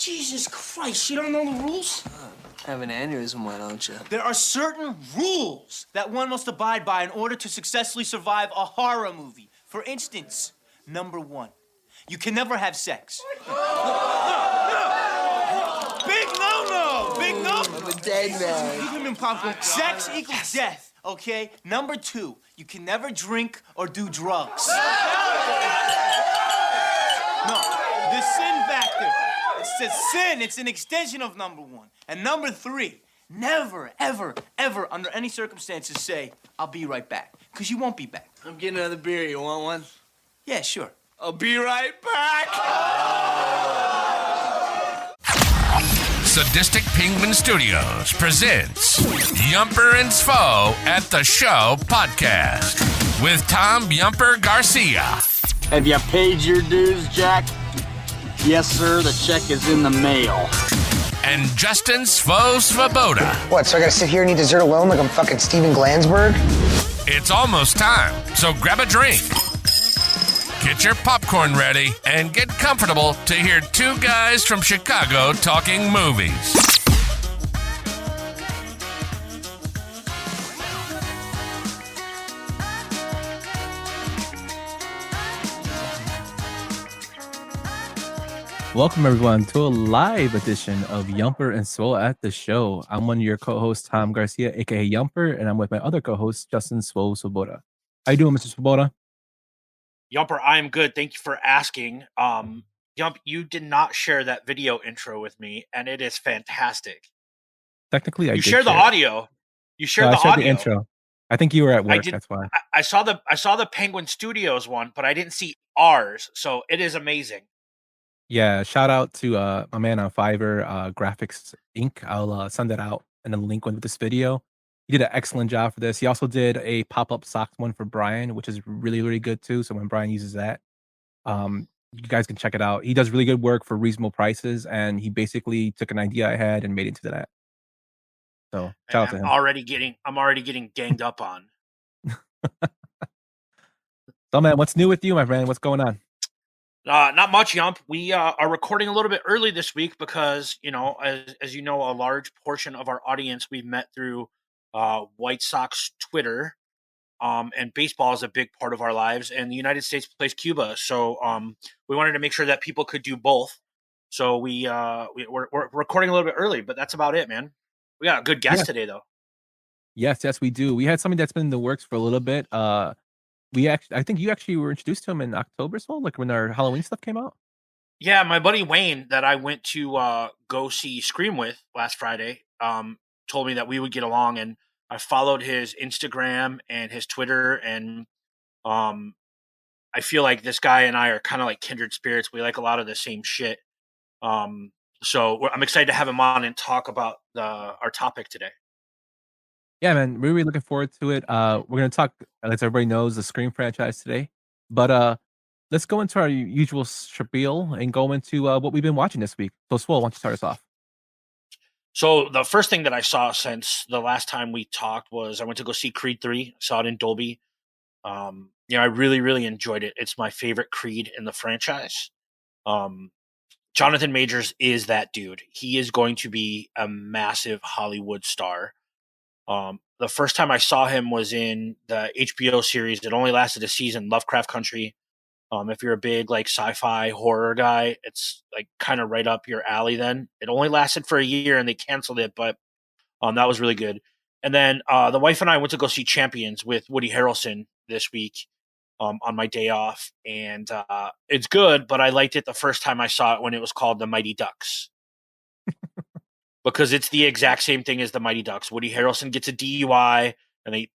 Jesus Christ, you don't know the rules? Have an aneurysm, why don't you? There are certain rules that one must abide by in order to successfully survive a horror movie. For instance, number 1, you can never have sex. Big no-no! Big no! I'm a dead man. Keep him in popcorn. Sex equals death, okay? Number 2, you can never drink or do drugs. No, the sin factor. It's a sin. It's an extension of number 1. And number 3, never, ever, ever, under any circumstances, say, I'll be right back. Because you won't be back. I'm getting another beer. You want one? Yeah, sure. I'll be right back. Sadistic Penguin Studios presents Yumper and Svo at the Show podcast with Tom Yumper Garcia. Have you paid your dues, Jack? Yes, sir. The check is in the mail. And Justin Svo Svoboda. What, so I gotta sit here and eat dessert alone like I'm fucking Steven Glansberg? It's almost time, so grab a drink. Get your popcorn ready and get comfortable to hear two guys from Chicago talking movies. Welcome, everyone, to a live edition of Yumper and Svo at the Show. I'm one of your co-hosts, Tom Garcia, a.k.a. Yumper, and I'm with my other co-host, Justin Svo Svoboda. How you doing, Mr. Svoboda? Yumper, I'm good. Thank you for asking. Yump, you did not share that video intro with me, and it is fantastic. Technically, I you did shared the share it. audio. You shared I the shared audio. the intro. I think you were at work. That's why. I saw the Penguin Studios one, but I didn't see ours. So it is amazing. Yeah, shout out to my man on Fiverr, Graphics Inc. I'll send that out and a link with this video. He did an excellent job for this. He also did a pop-up socks one for Brian, which is really, really good too. So when Brian uses that, you guys can check it out. He does really good work for reasonable prices, and he basically took an idea I had and made it into that. So shout out to him. I'm already getting ganged up on. So man, what's new with you, my friend? What's going on? Not much, Yump. We are recording a little bit early this week because, as you know, a large portion of our audience we've met through White Sox Twitter, and baseball is a big part of our lives, and the United States plays Cuba. So we wanted to make sure that people could do both. So we're recording a little bit early, but that's about it, man. We got a good guest today, though. Yes, we do. We had something that's been in the works for a little bit. I think you actually were introduced to him in October, so like when our Halloween stuff came out. Yeah, my buddy Wayne that I went to go see Scream with last Friday told me that we would get along, and I followed his Instagram and his Twitter, and I feel like this guy and I are kind of like kindred spirits. We like a lot of the same shit. So I'm excited to have him on and talk about our topic today. Yeah, man, really looking forward to it. We're going to talk, as everybody knows, the Scream franchise today. But let's go into our usual spiel and go into what we've been watching this week. So, Swole, why don't you start us off? So the first thing that I saw since the last time we talked was I went to go see Creed 3. Saw it in Dolby. I really, really enjoyed it. It's my favorite Creed in the franchise. Jonathan Majors is that dude. He is going to be a massive Hollywood star. The first time I saw him was in the HBO series. It only lasted a season, Lovecraft Country. If you're a big like sci-fi horror guy, it's like kind of right up your alley. Then it only lasted for a year and they canceled it, but that was really good. And then the wife and I went to go see Champions with Woody Harrelson this week on my day off, and it's good. But I liked it the first time I saw it when it was called The Mighty Ducks. Because it's the exact same thing as the Mighty Ducks. Woody Harrelson gets a DUI, and they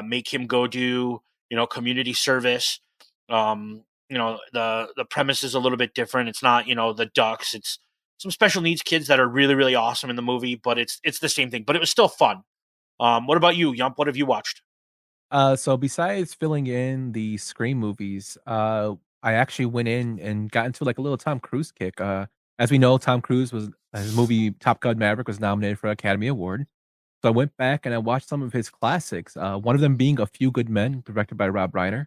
make him go do, community service. The premise is a little bit different. It's not, the Ducks. It's some special needs kids that are really, really awesome in the movie, but it's the same thing. But it was still fun. What about you, Yump? What have you watched? So besides filling in the Scream movies, I actually went in and got into like a little Tom Cruise kick. As we know, Tom Cruise his movie Top Gun Maverick was nominated for an Academy Award. So I went back and I watched some of his classics. One of them being A Few Good Men, directed by Rob Reiner.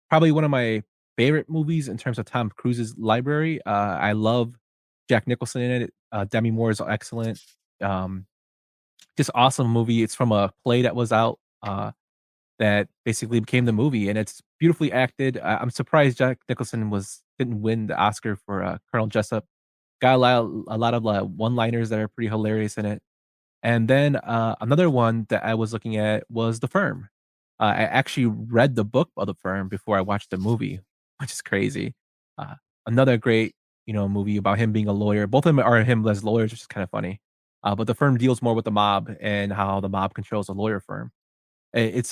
Probably one of my favorite movies in terms of Tom Cruise's library. I love Jack Nicholson in it. Demi Moore is excellent. Um, just awesome movie. It's from a play that was out that basically became the movie, and it's beautifully acted. I'm surprised Jack Nicholson didn't win the Oscar for Colonel Jessup. Got a lot of one-liners that are pretty hilarious in it. And then another one that I was looking at was The Firm. I actually read the book of The Firm before I watched the movie, which is crazy. Uh, Another great, movie about him being a lawyer. Both of them are him as lawyers, which is kind of funny. But The Firm deals more with the mob and how the mob controls a lawyer firm. It's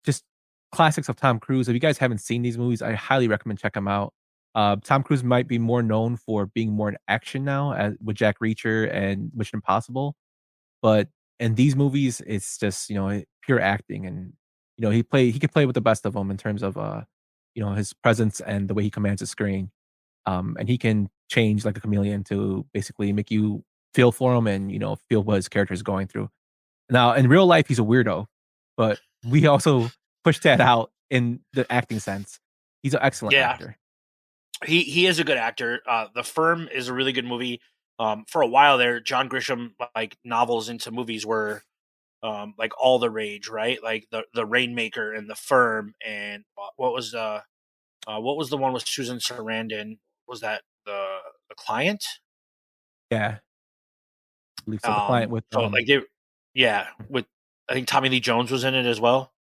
just classics of Tom Cruise. If you guys haven't seen these movies, I highly recommend check them out. Tom Cruise might be more known for being more in action now, with Jack Reacher and Mission Impossible, but in these movies, it's just, pure acting and, he can play with the best of them in terms of, his presence and the way he commands the screen. And he can change like a chameleon to basically make you feel for him and, feel what his character is going through. Now, in real life, he's a weirdo, but we also push that out in the acting sense. He's an excellent Yeah, actor. he is a good actor. The Firm is a really good movie. For a while there, John Grisham like novels into movies were like all the rage, right? Like the Rainmaker and the Firm, and what was the one with Susan Sarandon? Was that the Client? Yeah. I believe so. The client with, So like yeah, with I think Tommy Lee Jones was in it as well.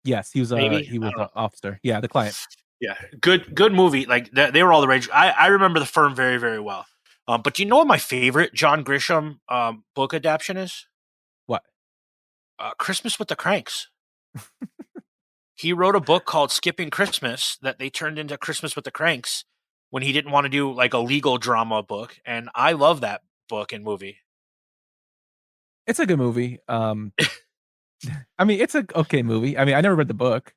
yes, Maybe he I was don't an know. officer. Yeah, the client. Yeah, good movie. Like they were all the rage. I remember the Firm very very well. But do you know what my favorite John Grisham book adaptation is? What? Christmas with the Cranks. He wrote a book called Skipping Christmas that they turned into Christmas with the Cranks when he didn't want to do like a legal drama book, and I love that book and movie. It's a good movie. I mean, it's a okay movie. I mean, I never read the book,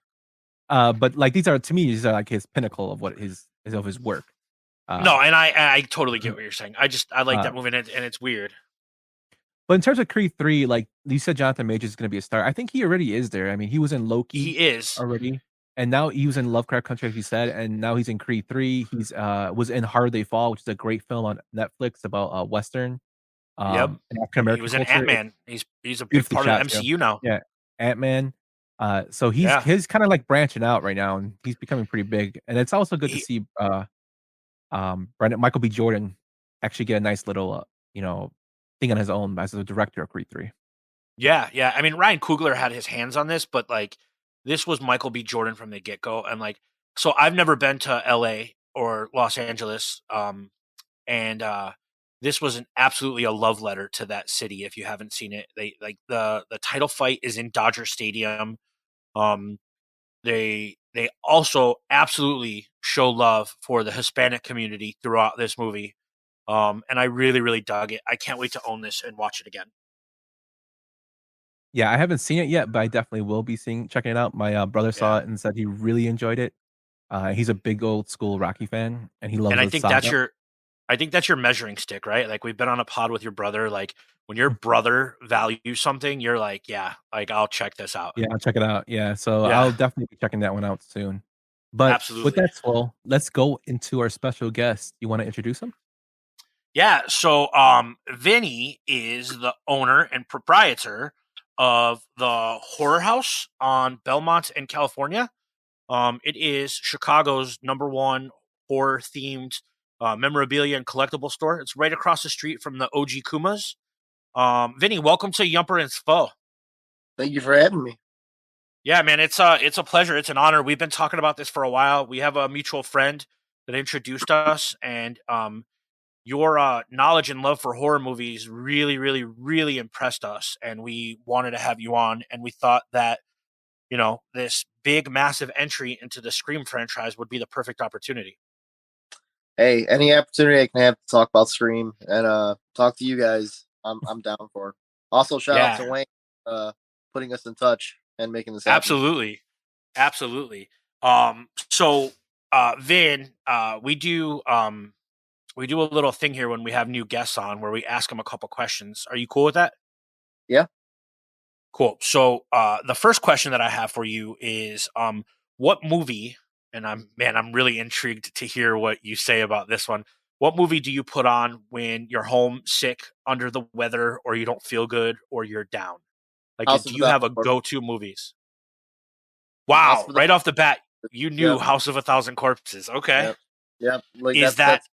but like these are like his pinnacle of what of his work. Uh, No, and I totally get what you're saying. I like uh, that movie, and it's weird. but in terms of Creed 3, like you said, Jonathan Majors is going to be a star. I think he already is there. I mean, he was in Loki He is. already, and now he was in Lovecraft Country, like you said, and now he's in Creed 3. He's was in Harder They Fall, which is a great film on Netflix about Western Yep. and African He American was in culture. Ant It's Man. He's a big beautifully part of the shot too. MCU now. Yeah, Ant Man. So Yeah. he's kind of like branching out right now, and he's becoming pretty big. And it's also good to He, see Michael B. Jordan actually get a nice little thing on his own as the director of Creed 3. yeah, yeah. I mean, Ryan Coogler had his hands on this, but like this was Michael B. Jordan from the get go, and like so I've never been to L.A. or Los Angeles, and this was an absolutely a love letter to that city. If you haven't seen it, they like the title fight is in Dodger Stadium. Um, they also absolutely show love for the Hispanic community throughout this movie. And I really, really dug it. I can't wait to own this and watch it again. Yeah, I haven't seen it yet, but I definitely will be checking it out. My brother saw Yeah. it and said he really enjoyed it. He's a big old school Rocky fan, and he loves And the saga. I think that's your measuring stick, right? Like we've been on a pod with your brother. Like when your brother values something, you're like, yeah, like I'll check this out. Yeah, I'll check it out. Yeah, so Yeah, I'll definitely be checking that one out soon. But with absolutely. that, Swole, let's go into our special guest. You want to introduce him? Yeah. So Vinny is the owner and proprietor of the Horror House on Belmont in California. It is Chicago's number one horror themed memorabilia and collectible store. It's right across the street from the OG Kumas. Vinny, welcome to Yumper and Spo. Thank you for having me. Yeah, man, it's a pleasure. It's an honor. We've been talking about this for a while. We have a mutual friend that introduced us, and your knowledge and love for horror movies really, really, really impressed us. And we wanted to have you on, and we thought that this big, massive entry into the Scream franchise would be the perfect opportunity. Hey, any opportunity I can have to talk about Scream and talk to you guys, I'm down for. Also, shout out Yeah, to Wayne putting us in touch and making this happen. absolutely, absolutely. So, Vin, we do a little thing here when we have new guests on where we ask them a couple questions. Are you cool with that? Yeah. Cool. So, the first question that I have for you is, what movie? And I'm really intrigued to hear what you say about this one. what movie do you put on when you're home sick, under the weather, or you don't feel good, or you're down? Like, House do of a you have a Thousand Corpses. go-to movies? House Wow, of a right off the bat, you knew Yep. House of a Thousand Corpses. Okay. Yep. Yep. Like Is that's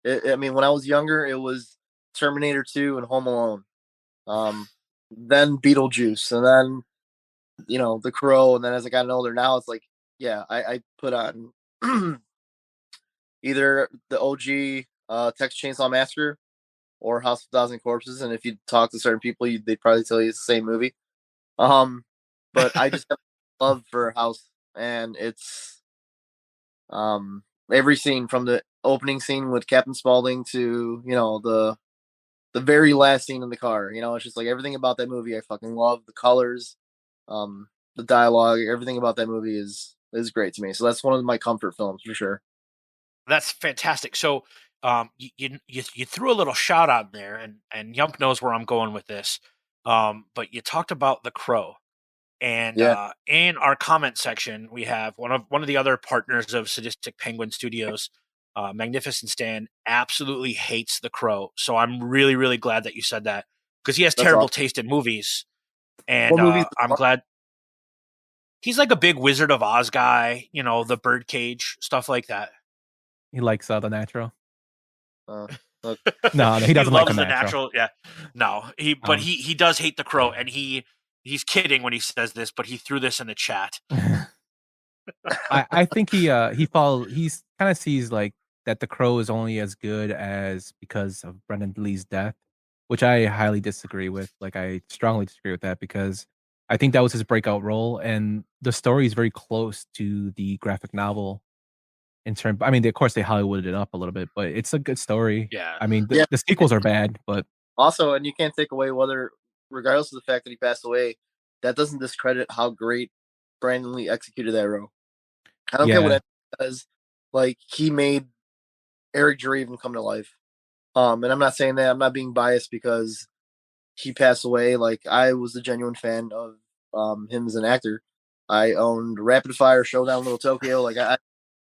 that I mean, when I was younger, it was Terminator 2 and Home Alone. Then Beetlejuice, and then The Crow, and then as I got older, now it's like, yeah, I put on either the OG Texas Chainsaw Massacre or House of a Thousand Corpses, and if you talk to certain people, they'd probably tell you it's the same movie. But I just have love for House, and it's every scene from the opening scene with Captain Spaulding to the very last scene in the car. It's just like everything about that movie I fucking love. The colors, the dialogue, everything about that movie is great to me. So that's one of my comfort films for sure. That's fantastic. So, you threw a little shout out there, and Yump knows where I'm going with this. But you talked about The Crow, and Yeah, in our comment section, we have one of the other partners of Sadistic Penguin Studios, Magnificent Stan, absolutely hates The Crow. So I'm really, really glad that you said that, because he has that's terrible awesome. taste in movies, and What movie? I'm glad he's like a big Wizard of Oz guy. The Birdcage stuff like that. He likes The Natural. Uh, uh, No, he He doesn't like loves The the Natural. natural. Yeah, no, but Um, he does hate The Crow, and he's kidding when he says this, but he threw this in the chat. I think he's kind of sees like that The Crow is only as good as because of Brendan Lee's death, which I highly disagree with. Like I strongly disagree with that because I think that was his breakout role, and the story is very close to the graphic novel in term. I mean, of course, they Hollywooded it up a little bit, but it's a good story. Yeah, I mean, yeah. the sequels are bad, but Also, and you can't take away regardless of the fact that he passed away, that doesn't discredit how great Brandon Lee executed that role. I don't care what yeah, anyone says. Like he made Eric Draven come to life. And I'm not saying that I'm not being biased because he passed away. Like I was a genuine fan of him as an actor. I owned Rapid Fire, Showdown, Little Tokyo. Like I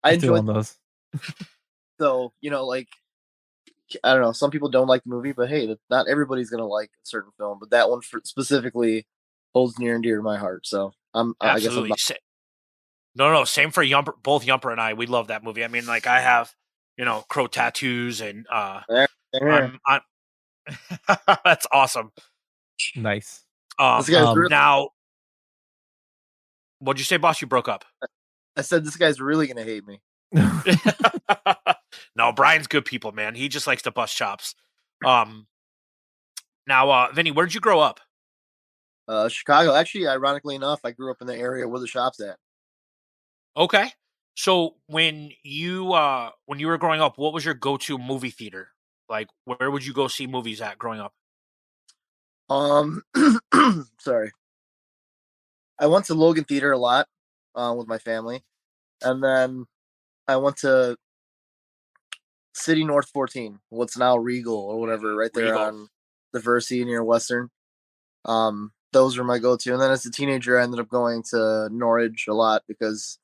I still enjoyed. own those. So like I don't know. Some people don't like the movie, but hey, not everybody's gonna like a certain film. But that one specifically holds near and dear to my heart. So I guess I'm absolutely. No, same for Yumper. Both Yumper and I, we love that movie. I mean, like I have, Crow tattoos, and there. I'm that's awesome. Nice. This guy's really. Now, what'd you say, boss? You broke up. I said this guy's really gonna hate me. No, Brian's good people, man. He just likes to bust chops. Now, Vinny, where'd you grow up? Chicago. Actually, ironically enough, I grew up in the area where the shop's at. Okay. So when you were growing up, what was your go-to movie theater? Like, where would you go see movies at growing up? Sorry. I went to Logan Theater a lot with my family, and then I went to City North 14, what's now Regal or whatever, right there Regal. on the Versi near Western. Those were my go-to, and then as a teenager, I ended up going to Norwich a lot because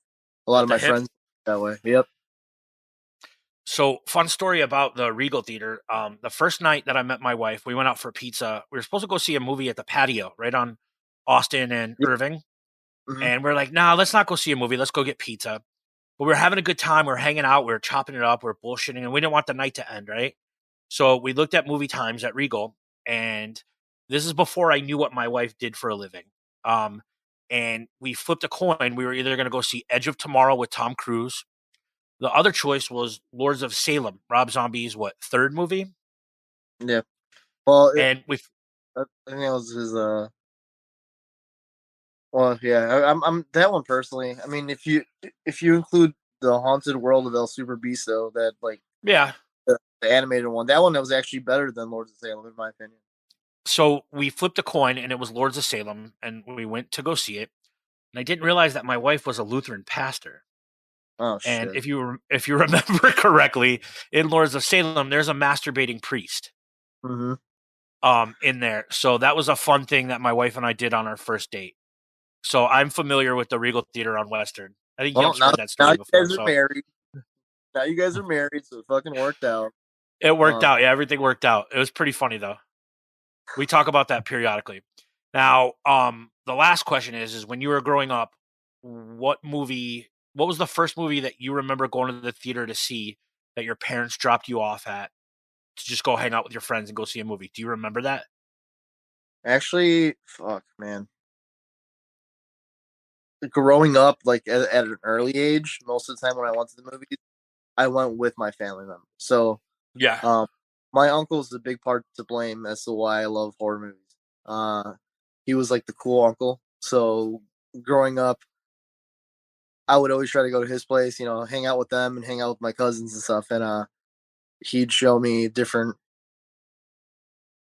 a lot of The my hip? friends that way. Yep. So, fun story about the Regal Theater. The first night that I met my wife, we went out for pizza. We were supposed to go see a movie at the Patio, right on Austin and Yep. Irving. Mm-hmm. And we're like, nah, let's not go see a movie. Let's go get pizza. But we were having a good time. We were hanging out. We were chopping it up. We were bullshitting. And we didn't want the night to end, right? So we looked at movie times at Regal. And this is before I knew what my wife did for a living. And we flipped a coin. We were either going to go see Edge of Tomorrow with Tom Cruise. The other choice was Lords of Salem, Rob Zombie's third movie? Yeah. Well, And we I think that was his. Well, yeah, I'm that one personally. I mean, if you include the Haunted World of El Super Beasto, that like yeah. the animated one, that one was actually better than Lords of Salem in my opinion. So we flipped a coin and it was Lords of Salem, and we went to go see it. And I didn't realize that my wife was a Lutheran pastor. Oh And shit! if you remember correctly, in Lords of Salem, there's a masturbating priest Mm-hmm. in there. So that was a fun thing that my wife and I did on our first date. So I'm familiar with the Regal Theater on Western. I think Well, Yump's heard that now story you before. guys are So married. Now you guys are married, so it fucking worked out. It worked out. Yeah, everything worked out. It was pretty funny though. We talk about that periodically. Now, the last question is when you were growing up, what was the first movie that you remember going to the theater to see that your parents dropped you off at to just go hang out with your friends and go see a movie? Do you remember that? Actually, fuck, man. Growing up, like at an early age, most of the time when I went to the movies, I went with my family members. So, Yeah. my uncle's a big part to blame as to why I love horror movies. He was like the cool uncle. So, growing up, I would always try to go to his place, hang out with them and hang out with my cousins and stuff. And he'd show me different,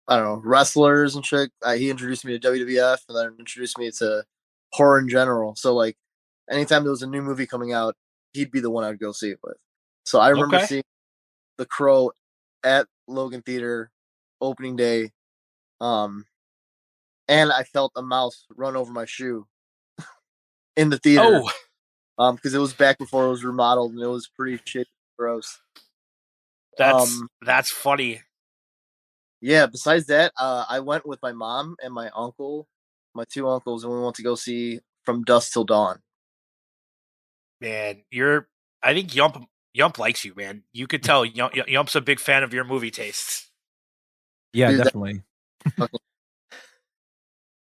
I don't know, wrestlers and shit. He introduced me to WWF and then introduced me to horror in general. So like, anytime there was a new movie coming out, he'd be the one I'd go see it with. So I remember Okay. seeing The Crow at Logan Theater opening day, and I felt a mouse run over my shoe in the theater. Because it was back before it was remodeled and it was pretty shitty, gross. That's funny. Yeah, besides that, I went with my mom and my uncle, my two uncles, and we went to go see From Dusk Till Dawn. Man, I think Yump likes you, man. You could tell Yump's a big fan of your movie tastes. Yeah, Dude, definitely.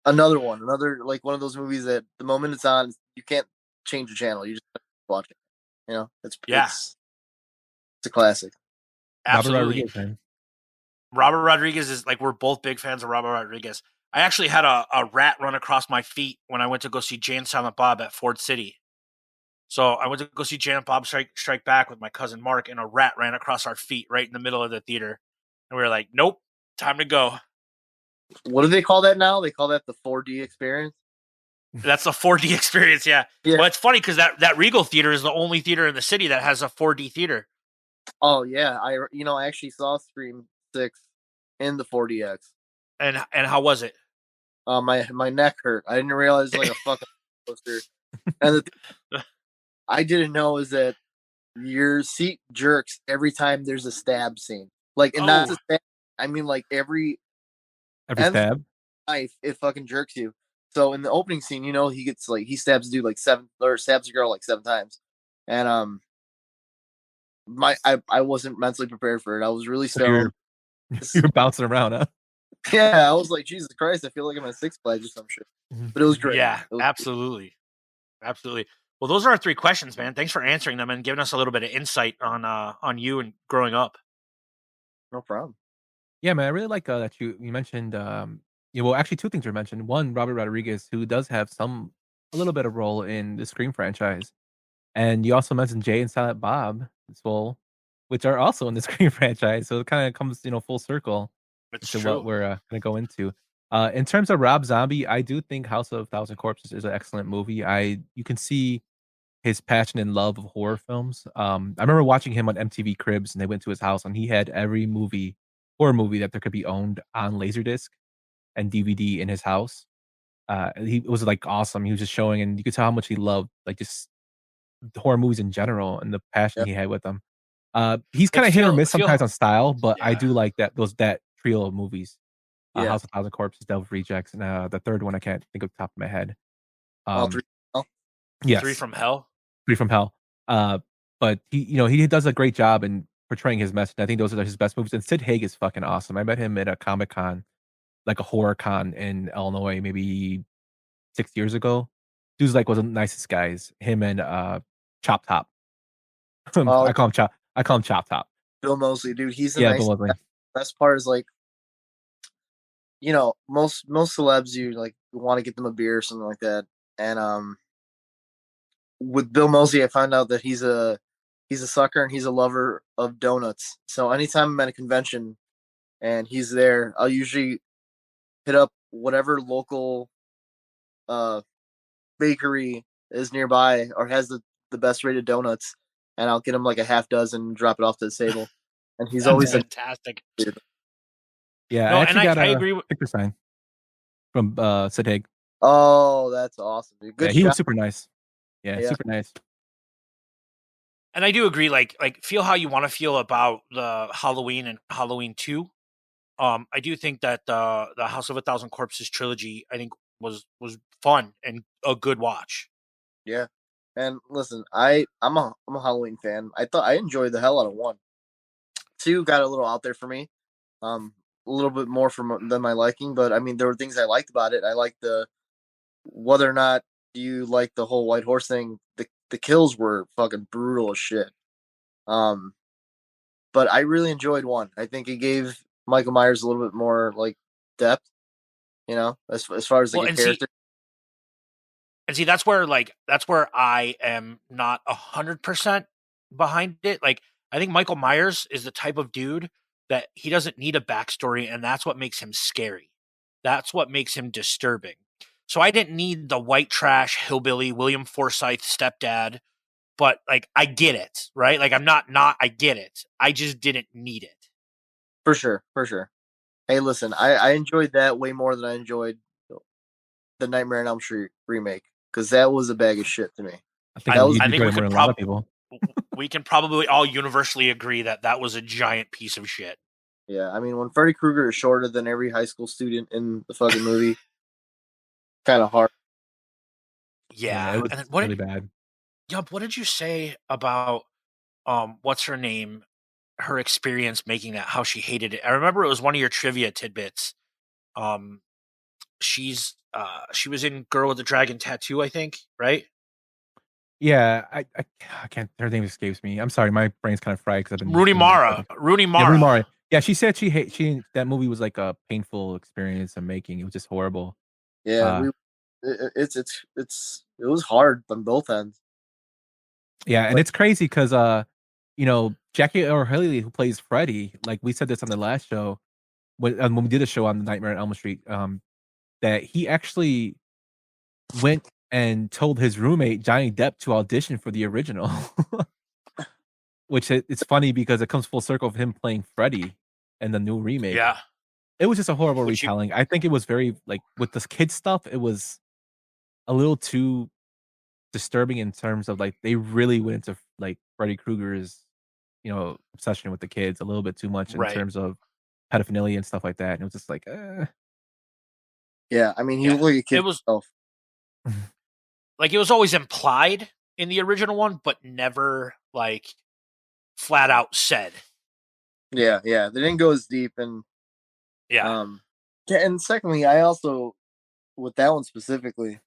another like one of those movies that the moment it's on, you can't change the channel. You just watch it. It's a classic. Absolutely. Robert Rodriguez, man. Robert Rodriguez is like, we're both big fans of Robert Rodriguez. I actually had a rat run across my feet when I went to go see Jay and Silent Bob at Ford City. So I went to go see Jay and Bob Strike Back with my cousin Mark, and a rat ran across our feet right in the middle of the theater. And we were like, nope, time to go. What do they call that now? They call that the 4D experience? That's a 4D experience, yeah. Well, it's funny because that Regal Theater is the only theater in the city that has a 4D theater. Oh, yeah. I actually saw Scream 6 in the 4DX. And how was it? My neck hurt. I didn't realize like a fucking poster. And I didn't know is that your seat jerks every time there's a stab scene. Like, and not just stab. I mean, like every stab knife, it fucking jerks you. So in the opening scene, he gets like he stabs a dude like stabs a girl like 7 times, and I wasn't mentally prepared for it. I was really stoned. You're bouncing around, huh? Yeah, I was like, Jesus Christ, I feel like I'm at Six Flags or some shit. But it was great. Yeah, was absolutely. Great. Absolutely. Well, those are our 3 questions, man. Thanks for answering them and giving us a little bit of insight on you and growing up. No problem. Yeah, man, I really like that you mentioned. Well, actually, 2 things were mentioned. One, Robert Rodriguez, who does have a little bit of role in the Scream franchise, and you also mentioned Jay and Silent Bob as well, which are also in the Scream franchise. So it kind of comes, full circle to what we're gonna go into. In terms of Rob Zombie, I do think House of Thousand Corpses is an excellent movie. You can see his passion and love of horror films. I remember watching him on MTV Cribs, and they went to his house, and he had every horror movie that there could be owned on Laserdisc and DVD in his house. He was like awesome. He was just showing, and you could tell how much he loved like just horror movies in general and the passion he had with them. He's kind of hit or miss sometimes on style, but I do like that trio of movies. House of Thousand Corpses, Devil Rejects, and the third one I can't think of the top of my head. All 3. Yes. 3 from Hell. 3 from Hell. But he does a great job in portraying his message. I think those are his best movies. And Sid Haig is fucking awesome. I met him at a Comic-Con, like a horror con in Illinois, maybe 6 years ago. Dude's like one of the nicest guys. Him and Chop Top. I call him Chop Top. Bill Moseley, dude. He's Bill Moseley. Best part is like, most celebs, you like want to get them a beer or something like that. And with Bill Moseley, I found out that he's a sucker and he's a lover of donuts. So anytime I'm at a convention and he's there, I'll usually hit up whatever local bakery is nearby or has the best rated donuts, and I'll get him like a half dozen and drop it off to the table. And he's always fantastic. Yeah, no, I actually got I agree with sticker sign from Sid Haig. Oh, that's awesome, dude. Good. Yeah, he was super nice. Yeah, super nice. And I do agree. Like feel how you want to feel about the Halloween and Halloween 2. I do think that the House of a Thousand Corpses trilogy, I think, was fun and a good watch. Yeah. And listen, I'm a Halloween fan. I enjoyed the hell out of 1. 2 got a little out there for me. A little bit more than my liking, but I mean there were things I liked about it. I liked the whether or not you like the whole white horse thing, the kills were fucking brutal as shit. Um but I really enjoyed 1. I think it gave Michael Myers a little bit more like depth, as far as like Well, a character. and see that's where I am not 100% behind it. Like I think Michael Myers is the type of dude that he doesn't need a backstory, and that's what makes him scary. That's what makes him disturbing. So I didn't need the white trash hillbilly William Forsythe stepdad, but like I get it, right? Like I'm not I get it. I just didn't need it. For sure, for sure. Hey, listen, I enjoyed that way more than I enjoyed the Nightmare on Elm Street remake because that was a bag of shit to me. I think That you was I think enjoyed we it more could than a lot of people. we can probably all universally agree that that was a giant piece of shit. Yeah. I mean, when Freddy Krueger is shorter than every high school student in the fucking movie, kind of hard. Yeah, Yeah. it was And then really bad. What did you say about what's her name? Her experience making that, how she hated it. I remember it was one of your trivia tidbits. Um she was in Girl with the Dragon Tattoo, I think, right? Yeah, I can't. Her name escapes me. I'm sorry, my brain's kind of fried because I've been Rooney doing that Mara. fucking. Rooney Yeah, Rooney Mara. Mara. Yeah, she said she that movie was like a painful experience of making. It was just horrible. Yeah, Uh, it was hard on both ends. yeah, and Like, it's crazy because Jackie Earle Haley, who plays Freddy, like we said this on the last show when we did a show on the Nightmare on Elm Street, that he actually went and told his roommate Johnny Depp to audition for the original. Which it's funny because it comes full circle of him playing Freddy in the new remake. Yeah. It was just a horrible Which you retelling. I think it was very like with this kid stuff, it was a little too disturbing in terms of like they really went into like Freddy Krueger's, obsession with the kids a little bit too much in right. terms of pedophilia and stuff like that. And it was just like, yeah, I mean, he Yeah. looked like a It kid was himself. like it was always implied in the original one, but never like flat out said. Yeah, yeah, they didn't go as deep, and Yeah. yeah, and secondly, I also with that one specifically,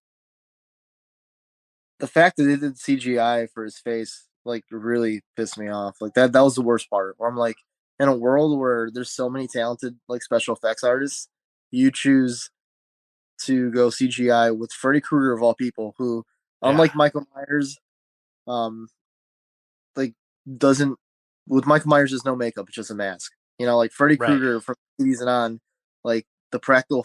the fact that they did CGI for his face like really pissed me off. Like that was the worst part. Where I'm like, in a world where there's so many talented like special effects artists, you choose to go CGI with Freddy Krueger of all people, who, Yeah. unlike Michael Myers, um, like doesn't with Michael Myers there's no makeup, it's just a mask. Like Freddy Right. Krueger from the 80s and on, like the practical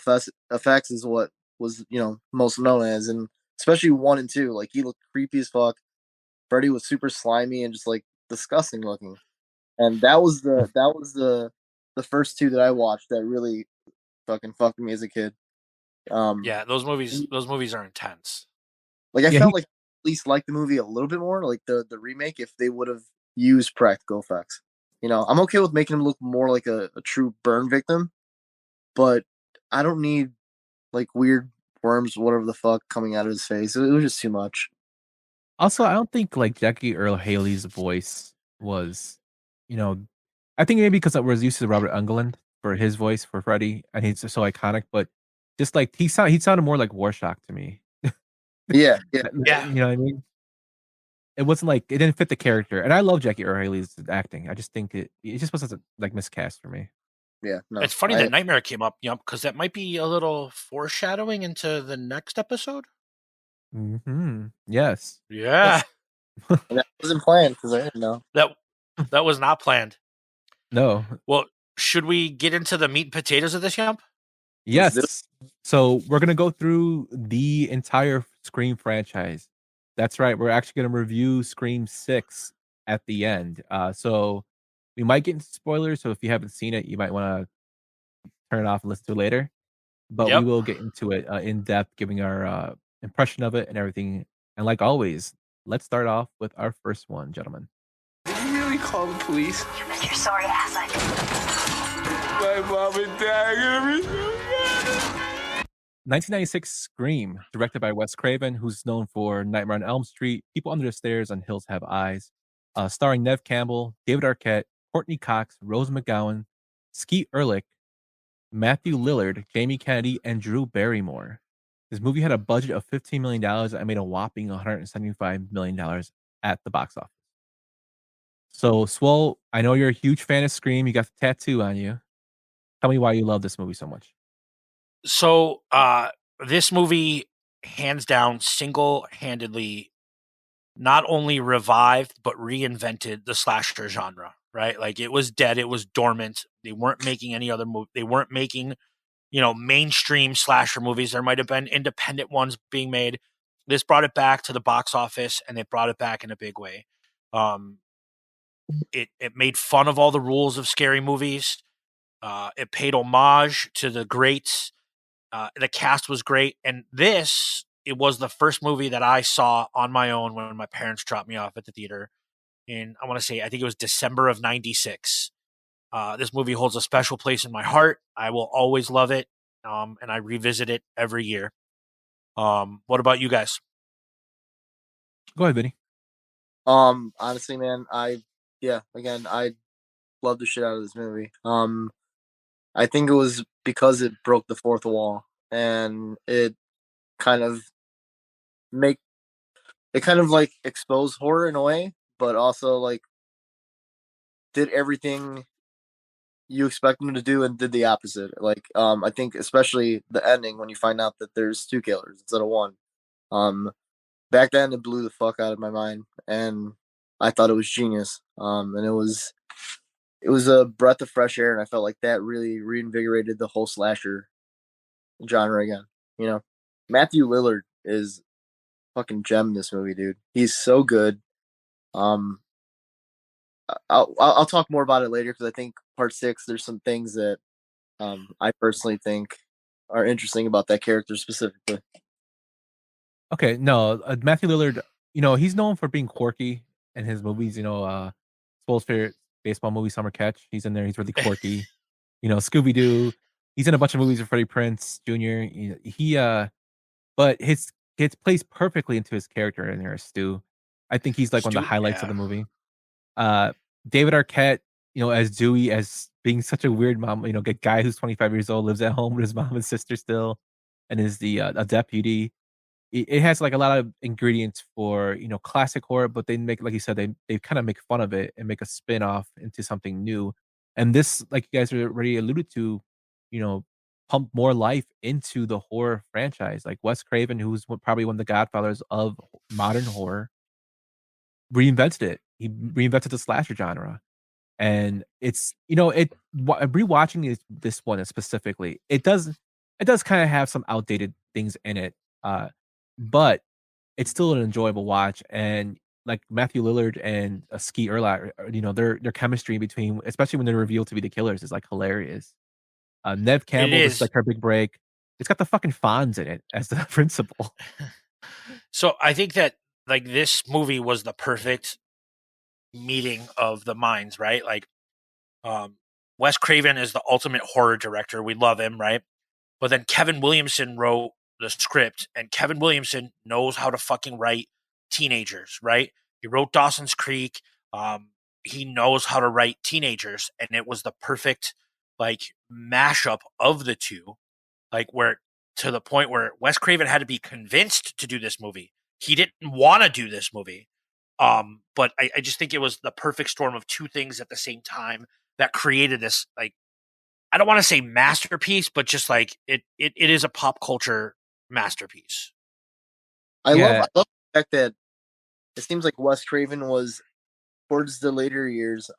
effects is what was most known as, and especially 1 and 2, like he looked creepy as fuck. Freddy was super slimy and just like disgusting looking, and that was the first 2 that I watched that really fucking fucked me as a kid. Um, Yeah, those movies are intense. like I yeah, felt like at least like the movie a little bit more, like the remake, if they would have used practical effects. I'm okay with making him look more like a true burn victim, but I don't need like weird worms, whatever the fuck, coming out of his face. It was just too much. also, I don't think like Jackie Earle Haley's voice was, you know, I think maybe because I was used to Robert Englund for his voice for Freddy, and he's just so iconic. But just like he sounded more like Rorschach to me. Yeah, yeah, Yeah. You know what I mean? It wasn't like it didn't fit the character, and I love Jackie Earle Haley's acting. I just think it just wasn't like miscast for me. yeah. No, It's funny that Nightmare came up, because that might be a little foreshadowing into the next episode. Yes. Yeah. and that wasn't planned because I didn't know. That was not planned. No. Well, should we get into the meat and potatoes of this, Yump? Let's do it. Yes. So we're gonna go through the entire Scream franchise. That's right. We're actually gonna review Scream 6 at the end. So we might get into spoilers. So if you haven't seen it, you might want to turn it off and listen to it later. But we Yep. will get into it in depth, giving our impression of it and everything. And like always, let's start off with our first one, gentlemen. call the police? Mr. Sorry ass, My mom and dad are gonna be so mad. 1996 Scream, directed by Wes Craven, who's known for Nightmare on Elm Street, People Under the Stairs, and Hills Have Eyes. Starring Nev Campbell, David Arquette, Courtney Cox, Rose McGowan, Skeet Ulrich, Matthew Lillard, Jamie Kennedy, and Drew Barrymore. This movie had a budget of $15 million and made a whopping $175 million at the box office. So, Swole, I know you're a huge fan of Scream. You got the tattoo on you. Tell me why you love this movie so much. So, this movie, hands down, single-handedly, not only revived but reinvented the slasher genre. Right? Like, it was dead. It was dormant. They weren't making any other movie. They weren't making, mainstream slasher movies. There might have been independent ones being made. This brought it back to the box office, and they brought it back in a big way. It made fun of all the rules of scary movies. It paid homage to the greats. The cast was great, and it was the first movie that I saw on my own when my parents dropped me off at the theater. And I think it was December of '96. This movie holds a special place in my heart. I will always love it, and I revisit it every year. What about you guys? Go ahead, Vinny. Honestly, man, I love the shit out of this movie. I think it was because it broke the fourth wall and it kind of like exposed horror in a way, but also like did everything you expect them to do and did the opposite. Like, I think especially the ending when you find out that there's two killers instead of one. Back then it blew the fuck out of my mind, and I thought it was genius. And it was a breath of fresh air, and I felt like that really reinvigorated the whole slasher genre again. Matthew Lillard is fucking gem in this movie, dude. He's so good. I'll talk more about it later because I think part 6 there's some things that I personally think are interesting about that character specifically. Okay, no, Matthew Lillard, he's known for being quirky in his movies. Swole's favorite baseball movie, Summer Catch. He's in there. He's really quirky. Scooby Doo. He's in a bunch of movies with Freddie Prinze Jr. But his plays perfectly into his character in there, Stu. I think he's like one of the highlights of the movie. David Arquette, as Dewey, as being such a weird mom, a guy who's 25 years old, lives at home with his mom and sister still, and is a deputy. It has like a lot of ingredients for classic horror, but they make, like you said, they kind of make fun of it and make a spin off into something new. And this, like you guys already alluded to, pump more life into the horror franchise. Like Wes Craven, who's probably one of the godfathers of modern horror, reinvented it. He reinvented the slasher genre, and it's rewatching this one specifically, it does kind of have some outdated things in it. But it's still an enjoyable watch, and like Matthew Lillard and Skeet Ulrich, their chemistry between, especially when they're revealed to be the killers, is like hilarious. Nev Campbell is like her big break. It's got the fucking Fonz in it as the principal. So I think that like this movie was the perfect meeting of the minds, right? Like, Wes Craven is the ultimate horror director. We love him, right? But then Kevin Williamson wrote the script, and Kevin Williamson knows how to fucking write teenagers, right? He wrote Dawson's Creek. He knows how to write teenagers, and it was the perfect like mashup of the two, like where to the point where Wes Craven had to be convinced to do this movie. He didn't want to do this movie. But I just think it was the perfect storm of two things at the same time that created this, like, I don't want to say masterpiece, but just like it is a pop culture masterpiece. I love the fact that it seems like Wes Craven was towards the later years,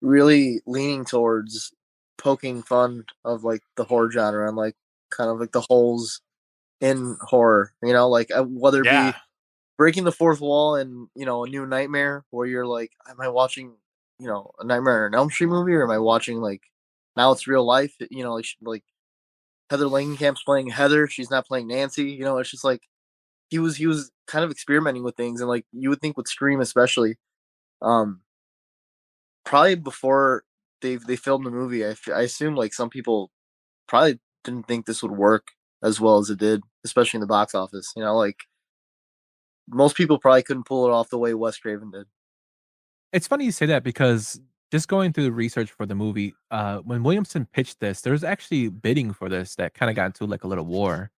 really leaning towards poking fun of like the horror genre and like kind of like the holes in horror, like whether it be breaking the fourth wall and a New Nightmare, where you're like, am I watching a Nightmare on Elm Street movie, or am I watching like now it's real life? Like Heather Langenkamp's playing Heather, she's not playing Nancy. It's just like he was kind of experimenting with things, and like you would think with Scream especially, Um, probably before they filmed the movie, I assume like some people probably didn't think this would work as well as it did, especially in the box office. You know, like most people probably couldn't pull it off the way Wes Craven did. It's funny you say that because just going through the research for the movie, when Williamson pitched this, there was actually bidding for this that kind of got into like a little war.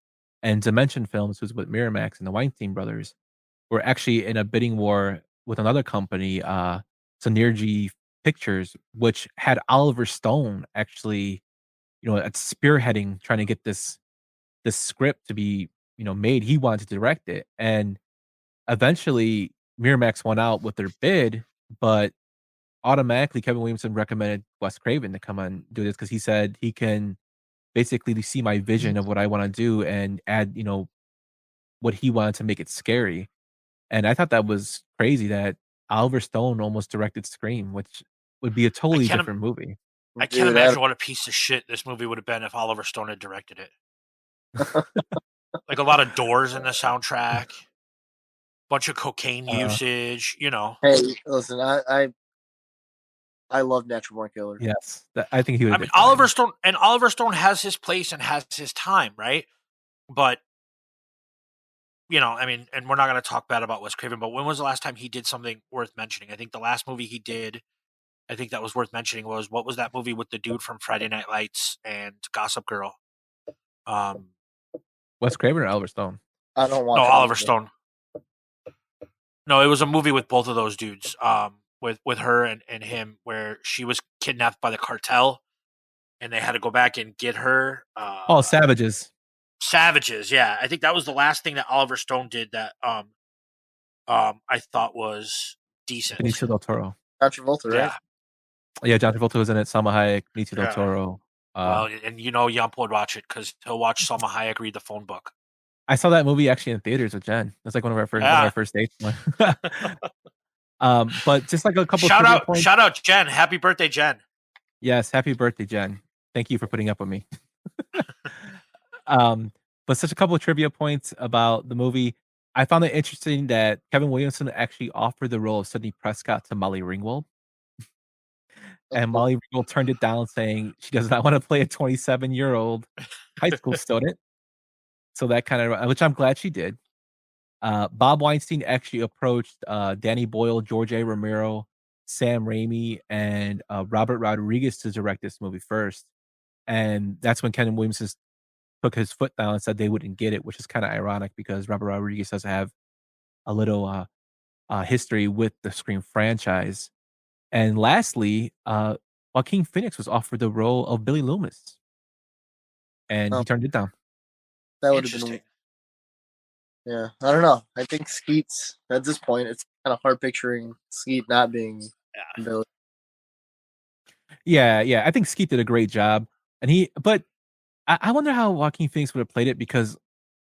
And Dimension Films, who's with Miramax and the Weinstein brothers, were actually in a bidding war with another company, Synergy Pictures, which had Oliver Stone actually, at spearheading trying to get this script to be, made. He wanted to direct it, and eventually Miramax won out with their bid, but automatically Kevin Williamson recommended Wes Craven to come and do this because he said he can basically see my vision of what I want to do and add, what he wanted to make it scary. And I thought that was crazy that Oliver Stone almost directed Scream, which would be a I totally can't. different movie. I can't Dude, imagine what a piece of shit this movie would have been if Oliver Stone had directed it. Like a lot of Doors in the soundtrack, bunch of cocaine usage. hey, listen, I love Natural Born Killers. Yes, I think he would I have mean, been fine. Oliver Stone has his place and has his time, right? But I mean, and we're not going to talk bad about Wes Craven, but when was the last time he did something worth mentioning? I think the last movie he did, I think that was worth mentioning was what was that movie with the dude from Friday Night Lights and Gossip Girl? Wes Craven or Oliver Stone? I don't No, watch Oliver Stone. No, it was a movie with both of those dudes. With her and him, where she was kidnapped by the cartel, and they had to go back and get her. Oh, Savages. Savages, yeah. I think that was the last thing that Oliver Stone did that I thought was decent. Benicio del Toro. John Travolta, right? Yeah. Yeah, John Travolta was in it. Salma Hayek, Benicio del Yeah. Toro. Well, and Yump would watch it because he'll watch Salma Hayek read the phone book. I saw that movie actually in theaters with Jen. That's like one of our first dates. But just like a couple Shout trivia out, points. shout out, Jen! Happy birthday, Jen! Yes, happy birthday, Jen. Thank you for putting up with me. But such a couple of trivia points about the movie. I found it interesting that Kevin Williamson actually offered the role of Sidney Prescott to Molly Ringwald, and Molly Ringwald turned it down, saying she does not want to play a 27-year-old high school student. So that kind of, which I'm glad she did. Bob Weinstein actually approached Danny Boyle, George A. Romero, Sam Raimi, and Robert Rodriguez to direct this movie first. And that's when Kevin Williamson took his foot down and said they wouldn't get it, which is kind of ironic because Robert Rodriguez does have a little history with the Scream franchise. And lastly, Joaquin Phoenix was offered the role of Billy Loomis, and he turned it down. That would have been. Yeah, I don't know. I think Skeet's at this point. It's kind of hard picturing Skeet not being Billy. Yeah. I think Skeet did a great job, but I wonder how Joaquin Phoenix would have played it because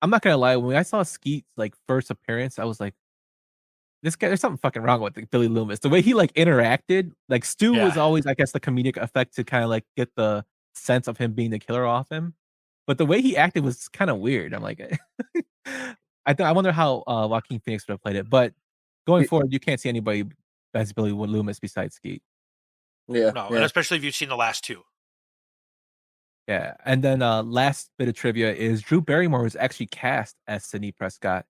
I'm not gonna lie. When I saw Skeet's like first appearance, I was like, "This guy, there's something fucking wrong with Billy Loomis." The way he like interacted, like Stu was always, I guess, the comedic effect to kind of like get the sense of him being the killer off him, but the way he acted was kind of weird. I'm like, I wonder how Joaquin Phoenix would have played it. But going forward, you can't see anybody as Billy Loomis besides Skeet. Yeah, No, and especially if you've seen the last two. Yeah, and then last bit of trivia is Drew Barrymore was actually cast as Sidney Prescott,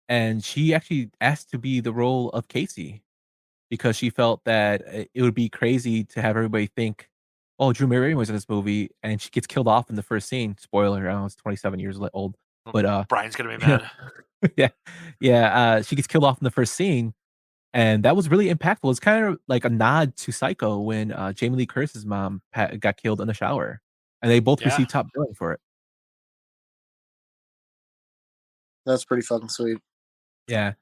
and she actually asked to be the role of Casey because she felt that it would be crazy to have everybody think, "Oh, Drew Barrymore was in this movie," and she gets killed off in the first scene. Spoiler: I don't know, it's 27 years old, but Brian's gonna be mad. yeah. She gets killed off in the first scene, and that was really impactful. It's kind of like a nod to Psycho when Jamie Lee Curtis's mom got killed in the shower, and they both received top billing for it. That's pretty fucking sweet. Yeah,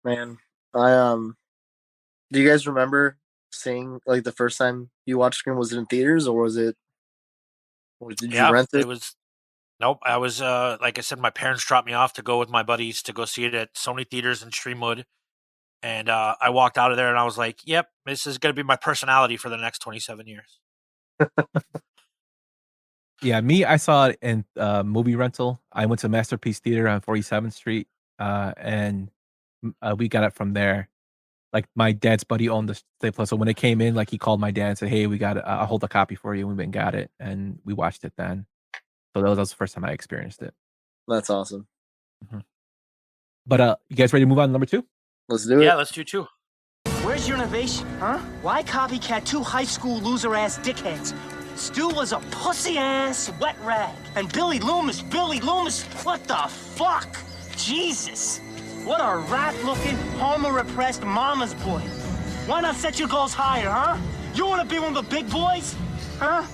man. Do you guys remember seeing like the first time you watched Scream? Was it in theaters or was it? Or did you rent it? It was. Nope, I was like I said, my parents dropped me off to go with my buddies to go see it at Sony Theaters in Streamwood, and I walked out of there and I was like, "Yep, this is gonna be my personality for the next 27 years." yeah. I saw it in movie rental. I went to Masterpiece Theater on 47th Street, and we got it from there. like my dad's buddy owned the State Plus, so when it came in, like he called my dad and said, "Hey, we got I'll hold a copy for you." And we went and got it, and we watched it then. So that was the first time I experienced it. That's awesome. But you guys ready to move on to number 2? Let's do it. Yeah, let's do 2. Where's your innovation, huh? Why copycat 2 high school loser-ass dickheads? Stu was a pussy-ass wet rag. And Billy Loomis, what the fuck? Jesus. What a rat-looking, homo-repressed mama's boy. Why not set your goals higher, huh? You want to be one of the big boys? Huh?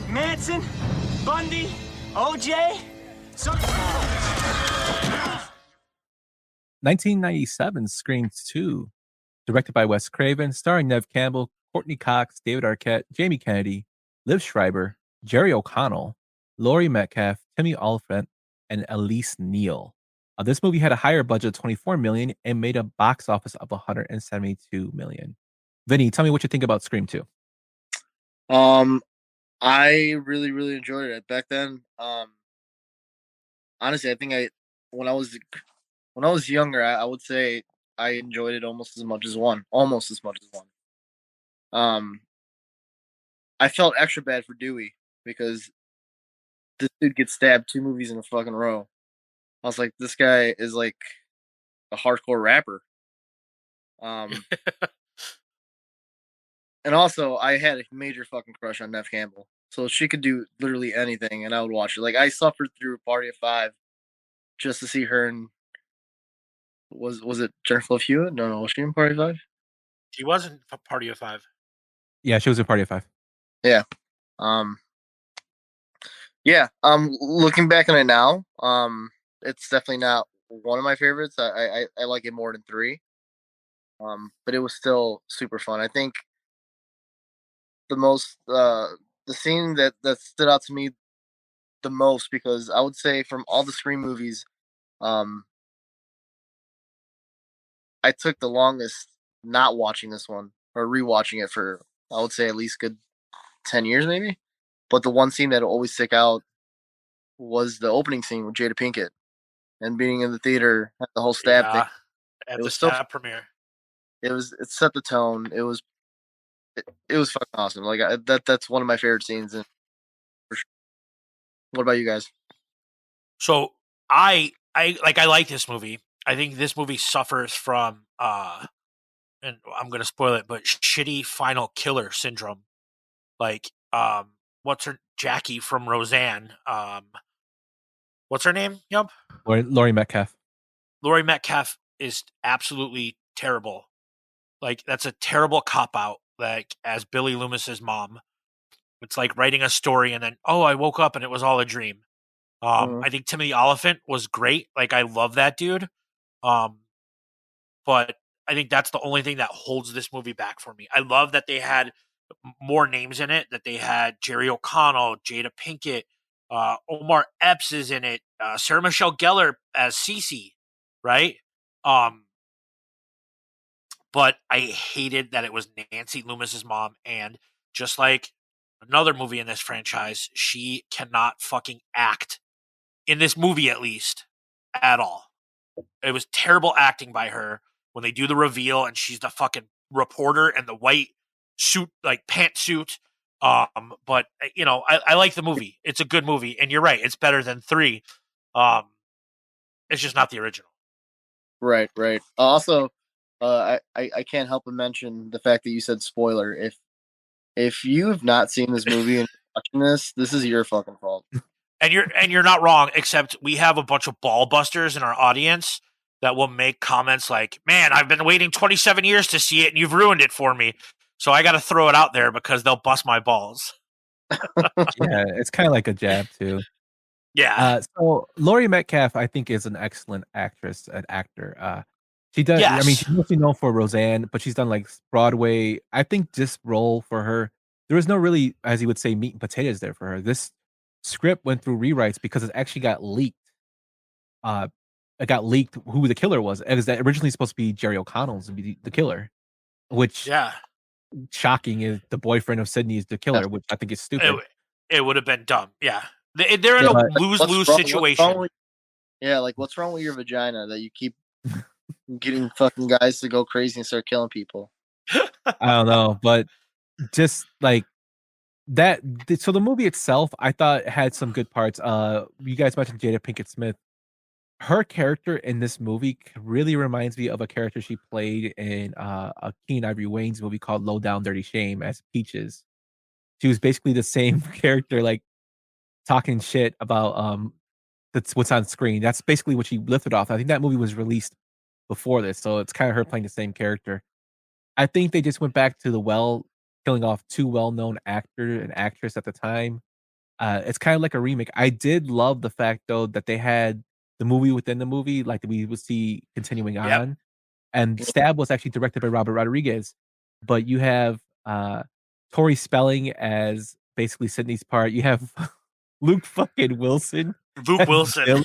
Manson? Bundy? OJ? So... 1997 Scream 2, directed by Wes Craven, starring Nev Campbell, Courtney Cox, David Arquette, Jamie Kennedy, Liv Schreiber, Jerry O'Connell, Laurie Metcalf, Timmy Olyphant, and Elise Neal. This movie had a higher budget of $24 million and made a box office of $172 million. Vinny, tell me what you think about Scream 2. I really, really enjoyed it back then. Honestly, I think when I was younger, I would say I enjoyed it almost as much as one. I felt extra bad for Dewey because this dude gets stabbed 2 movies in a fucking row. I was like, this guy is like a hardcore rapper. And also, I had a major fucking crush on Nev Campbell, so she could do literally anything, and I would watch it. Like I suffered through Party of 5 just to see her in. Was it Jennifer Love Hewitt? No, was she in Party of 5? She wasn't Party of 5. Yeah, she was in Party of 5. Yeah. Looking back on it now, it's definitely not one of my favorites. I like it more than 3. But it was still super fun. I think the scene that stood out to me the most, because I would say from all the Scream movies, I took the longest not watching this one or rewatching it for, I would say, at least good 10 years maybe. But the one scene that will always stick out was the opening scene with Jada Pinkett and being in the theater at the whole stab thing. At It the was so- stab premiere. It set the tone. It was fucking awesome. Like that's one of my favorite scenes. And for sure. What about you guys? So I like this movie. I think this movie suffers from and I'm gonna spoil it, but shitty final killer syndrome. Like, what's her Jackie from Roseanne? What's her name? Yump. Laurie Metcalf. Laurie Metcalf is absolutely terrible. Like, that's a terrible cop out. Like, as Billy Loomis's mom, it's like writing a story and then, oh, I woke up and it was all a dream. I think Timothy Olyphant was great. Like, I love that dude. But I think that's the only thing that holds this movie back for me. I love that they had more names in it, that they had Jerry O'Connell, Jada Pinkett, Omar Epps is in it, Sarah Michelle Gellar as Cece, right? But I hated that it was Nancy Loomis's mom, and just like another movie in this franchise, she cannot fucking act in this movie, at least, at all. It was terrible acting by her when they do the reveal and she's the fucking reporter in the white suit, like pantsuit. But you know, I like the movie. It's a good movie, and you're right, it's better than 3. It's just not the original. Right. Also, I can't help but mention the fact that you said spoiler. If you have not seen this movie and watching this is your fucking fault. And you're not wrong, except we have a bunch of ball busters in our audience that will make comments like, "Man, I've been waiting 27 years to see it, and you've ruined it for me." So I got to throw it out there because they'll bust my balls. Yeah, it's kind of like a jab too. Yeah. So Laurie Metcalf, I think, is an excellent actress and actor. She does. I mean, Yes. she's mostly known for Roseanne, but she's done like Broadway. I think this role for her, there was no really, as you would say, meat and potatoes there for her. This script went through rewrites because it actually got leaked. It got leaked who the killer was. It was originally supposed to be Jerry O'Connell's to be the killer, which Yeah. shocking is the boyfriend of Sydney is the killer, which I think is stupid. It would have been dumb. Yeah. They're in Yeah, a but lose-lose situation. What's wrong with your vagina that you keep getting fucking guys to go crazy and start killing people. I don't know, but just like that. So the movie itself, I thought had some good parts. You guys mentioned Jada Pinkett Smith. Her character in this movie really reminds me of a character she played in a Keen Ivory Wayans movie called Low Down Dirty Shame as Peaches. She was basically the same character, like talking shit about that's what's on screen. That's basically what she lifted off. I think that movie was released before this, so it's kind of her playing the same character. I think they just went back to killing off two well-known actor and actress at the time. It's kind of like a remake. I did love the fact though that they had the movie within the movie, like we would see continuing Yep. on. And Stab was actually directed by Robert Rodriguez, but you have Tori Spelling as basically Sydney's part. You have Luke fucking Wilson Luke as Wilson. Billy,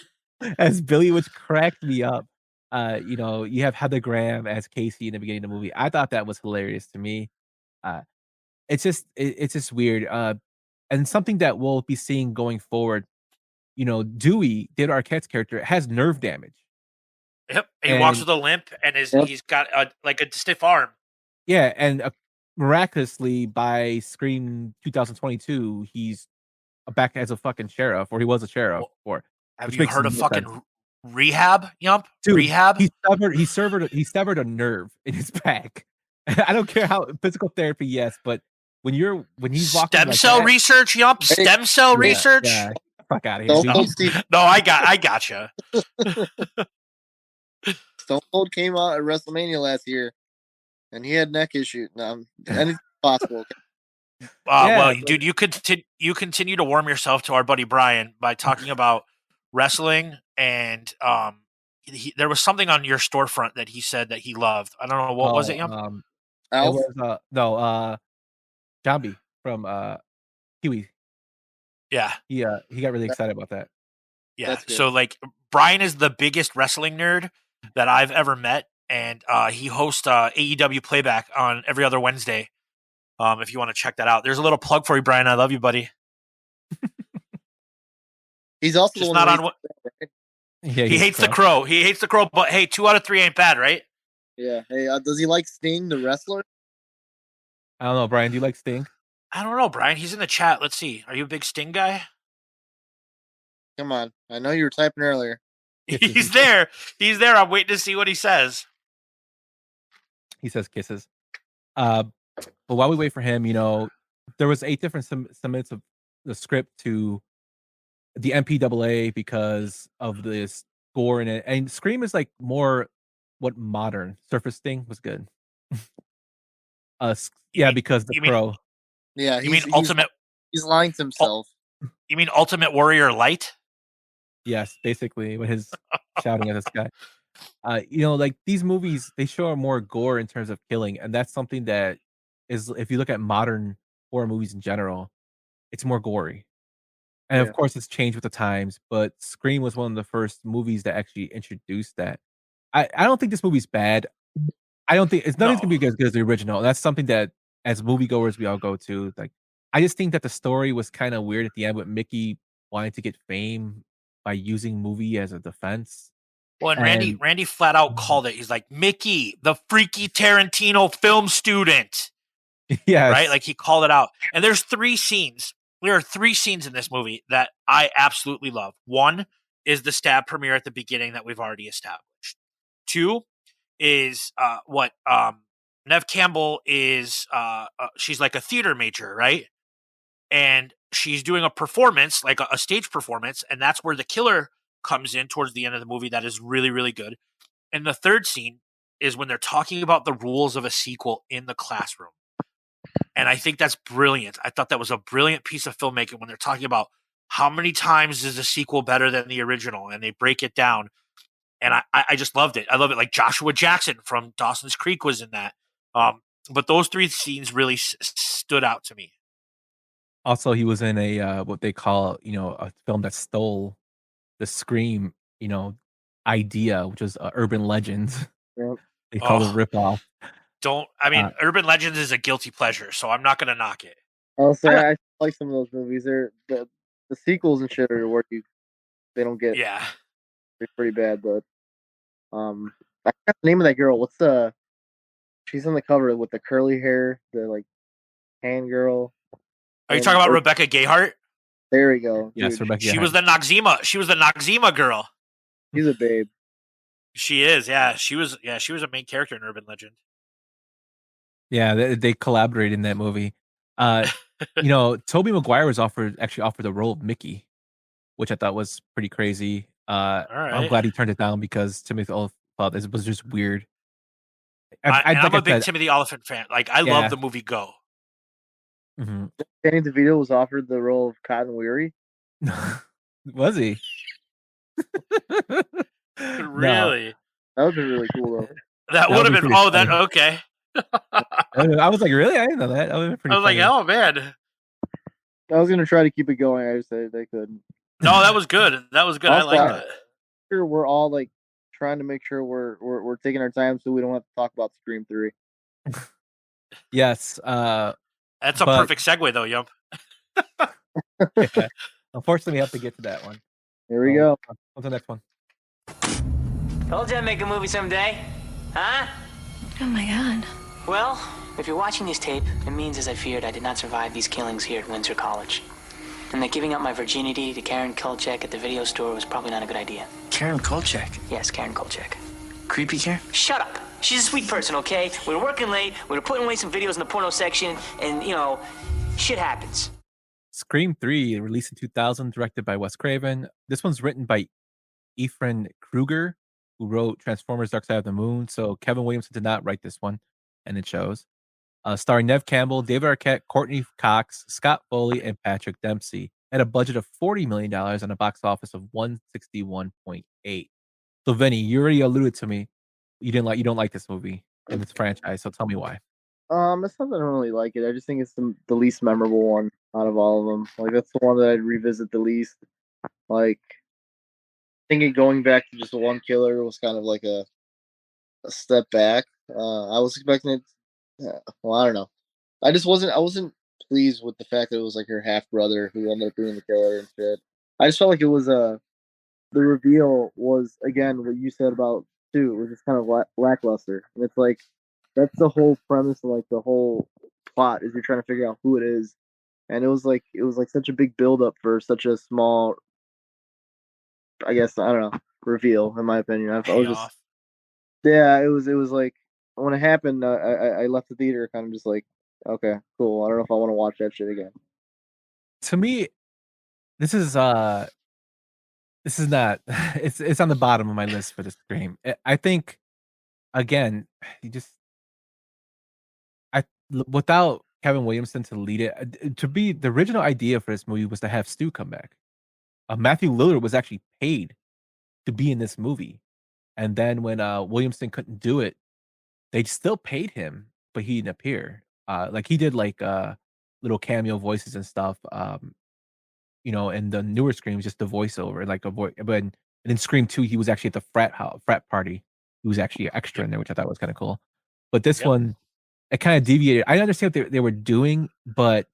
as Billy, which cracked me up. You have Heather Graham as Casey in the beginning of the movie. I thought that was hilarious to me. Uh, it's just weird. And something that we'll be seeing going forward. Dewey, David Arquette's character, has nerve damage. Yep. He walks And with a limp, and Yep. he's got like a stiff arm. yeah, and miraculously by Scream 2022, he's back as a fucking sheriff, or he was a sheriff, Well, or have which you makes heard of no sense. fucking rehab, Yump? Dude, Rehab? he severed a nerve in his back. I don't care how physical therapy, yes, but when he's walking Stem like cell that, research, Yump? Hey, Stem cell yeah, research? yeah, fuck out of here, Stone dude. Cold Steve, No, I gotcha. Stone Cold came out at WrestleMania last year, and he had neck issues. No, anything's possible. Okay? Yeah, Well, but- dude, you continue to warm yourself to our buddy Brian by talking about wrestling, and there was something on your storefront that he said that he loved. I don't know what was it, Yump? It Alf, was Jambi from Kiwi. Yeah. He got really excited about that. Yeah. That's good. So like Brian is the biggest wrestling nerd that I've ever met, and he hosts AEW Playback on every other Wednesday. If you want to check that out, there's a little plug for you, Brian. I love you, buddy. he's also Just the one not who on. right? Yeah, He hates the crow. He hates the crow. But hey, 2 out of 3 ain't bad, right? Yeah. Hey, does he like Sting, the wrestler? I don't know, Brian. Do you like Sting? I don't know, Brian. He's in the chat. Let's see. Are you a big Sting guy? Come on, I know you were typing earlier. He's there. He's there. I'm waiting to see what he says. He says kisses. But while we wait for him, there was 8 different submits of the script to the MPAA because of this gore in it. And Scream is like more what modern. Surface Sting was good. Because the you mean- crow. Yeah, You mean Ultimate? He's lying to himself. You mean Ultimate Warrior Light? Yes, basically when his shouting at this guy. Like these movies, they show more gore in terms of killing, and that's something that is, if you look at modern horror movies in general, it's more gory. And Yeah. of course, it's changed with the times, but Scream was one of the first movies that actually introduced that. I don't think this movie's bad. I don't think nothing's gonna be as good as the original. That's something that as moviegoers we all go to. Like, I just think that the story was kind of weird at the end with Mickey wanting to get fame by using movie as a defense. Well, and Randy flat out called it. He's like, Mickey, the freaky Tarantino film student. Yes. Right? Like he called it out. And there's 3 scenes. There are 3 scenes in this movie that I absolutely love. One is the stab premiere at the beginning that we've already established. 2 is what Nev Campbell is. She's like a theater major, right? And she's doing a performance, like a stage performance, and that's where the killer comes in towards the end of the movie. That is really, really good. And the 3rd scene is when they're talking about the rules of a sequel in the classroom. And I think that's brilliant. I thought that was a brilliant piece of filmmaking when they're talking about how many times is a sequel better than the original, and they break it down. And I just loved it. I love it. Like Joshua Jackson from Dawson's Creek was in that. But those 3 scenes really stood out to me. Also, he was in a what they call, a film that stole the Scream, idea, which is Urban Legends. Yep. They call it ripoff. Urban Legends is a guilty pleasure, so I'm not going to knock it. I'll say I like some of those movies. They're the sequels and shit are where they don't get Yeah. they're pretty bad, but I forgot the name of that girl. What's the? She's on the cover with the curly hair, the like tan girl. Are you talking about Rebecca Gayheart? There we go. Yes, Dude, Rebecca. She was the Noxzema. She was the Noxzema girl. she's a babe. She is. Yeah, she was. Yeah, she was a main character in Urban Legend. Yeah, they collaborated in that movie. Tobey Maguire was actually offered the role of Mickey, which I thought was pretty crazy. All I'm right. glad he turned it down because Timothy Olyphant thought this was just weird. I'm a big said, Timothy Olyphant fan. Like, I Yeah. love the movie Go. mhm. Danny DeVito was offered the role of Cotton Weary. Was he? No, Really? That would have been really cool though. That would have been. pretty Oh, funny. that okay. I was like, really? I didn't know that. That would have been pretty I was like, funny. oh man. I was gonna try to keep it going. I just said they couldn't. No, that was good. That was good. I Also, like that. Sure, we're all like trying to make sure we're taking our time so we don't have to talk about Scream 3. Yes. That's a but- perfect segue, though, Yump. Yeah. Unfortunately, we have to get to that one. Here we go. What's the next one? Told you I'd make a movie someday. Huh? Oh my god. Well, if you're watching this tape, it means, as I feared, I did not survive these killings here at Windsor College. And that giving up my virginity to Karen Kolchak at the video store was probably not a good idea. Karen Kolchak? Yes, Karen Kolchak. Creepy Karen? Shut up. She's a sweet person, okay? We were working late, we were putting away some videos in the porno section, and, shit happens. Scream 3, released in 2000, directed by Wes Craven. This one's written by Efren Kruger, who wrote Transformers Dark Side of the Moon. So Kevin Williamson did not write this one, and it shows. Starring Nev Campbell, David Arquette, Courtney Cox, Scott Foley, and Patrick Dempsey. At a budget of $40 million and a box office of 161.8. So Vinny, you already alluded to me. You don't like this movie and this franchise. So tell me why. It's not that I don't really like it. I just think it's the least memorable one out of all of them. Like that's the one that I'd revisit the least. Like thinking going back to just one killer was kind of like a step back. I was expecting it. Well, I don't know. I wasn't pleased with the fact that it was like her half brother who ended up being the killer and shit. I just felt like it was the reveal was again what you said about two. It was just kind of lackluster, and it's like that's the whole premise and like the whole plot is you're trying to figure out who it is, and it was like such a big build up for such a small. I guess I don't know reveal in my opinion. I was just yeah. It was like when it happened. I left the theater kind of just like okay cool. I don't know if I want to watch that shit again. To me, this is not. It's on the bottom of my list for the Scream. I think again, without Kevin Williamson to lead it, to be the original idea for this movie was to have Stu come back. Matthew Lillard was actually paid to be in this movie, and then when Williamson couldn't do it, they still paid him, but he didn't appear. Like he did like little cameo voices and stuff. In the newer Screams, just the voiceover, like a voice. But and in Scream 2, he was actually at the frat party. He was actually an extra in there, which I thought was kind of cool. But this one, it kind of deviated. I understand what they were doing, but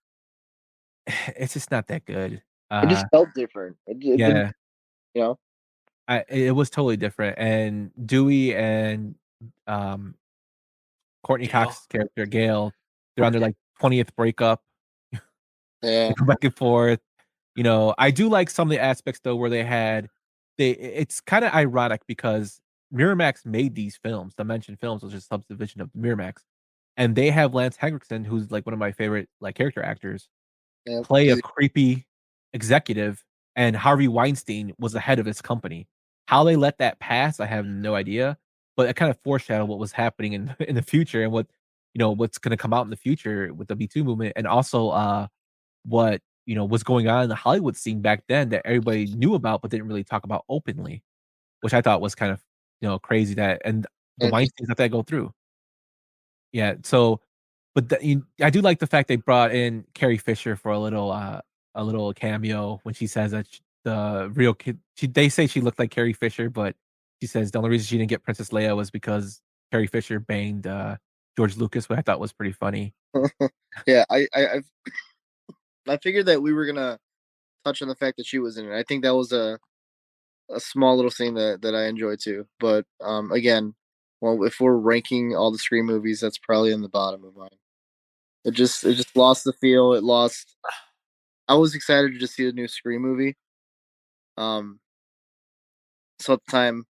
it's just not that good. It just felt different. It Yeah, didn't. it was totally different. And Dewey and Courtney Cox's character Gail, they're on their like 20th breakup. Yeah, They go back and forth. I do like some of the aspects though where it's kind of ironic because Miramax made these films. Dimension Films was just a subdivision of Miramax, and they have Lance Henriksen, who's like one of my favorite like character actors, play a creepy executive, and Harvey Weinstein was the head of his company. How they let that pass, I have no idea, but it kind of foreshadowed what was happening in the future and what's going to come out in the future with the Me Too movement, and also what was going on in the Hollywood scene back then that everybody knew about but didn't really talk about openly, which I thought was kind of crazy that and the Weinsteins let that go through. Yeah, so but I do like the fact they brought in Carrie Fisher for a little cameo when she says that the real kid. They say she looked like Carrie Fisher, but she says the only reason she didn't get Princess Leia was because Carrie Fisher banged George Lucas, which I thought was pretty funny. Yeah, I figured that we were gonna touch on the fact that she was in it. I think that was a small little scene that I enjoyed too. But again, Well, if we're ranking all the Scream movies, that's probably in the bottom of mine. It just lost the feel. It lost. I was excited to just see the new Scream movie. So at the time,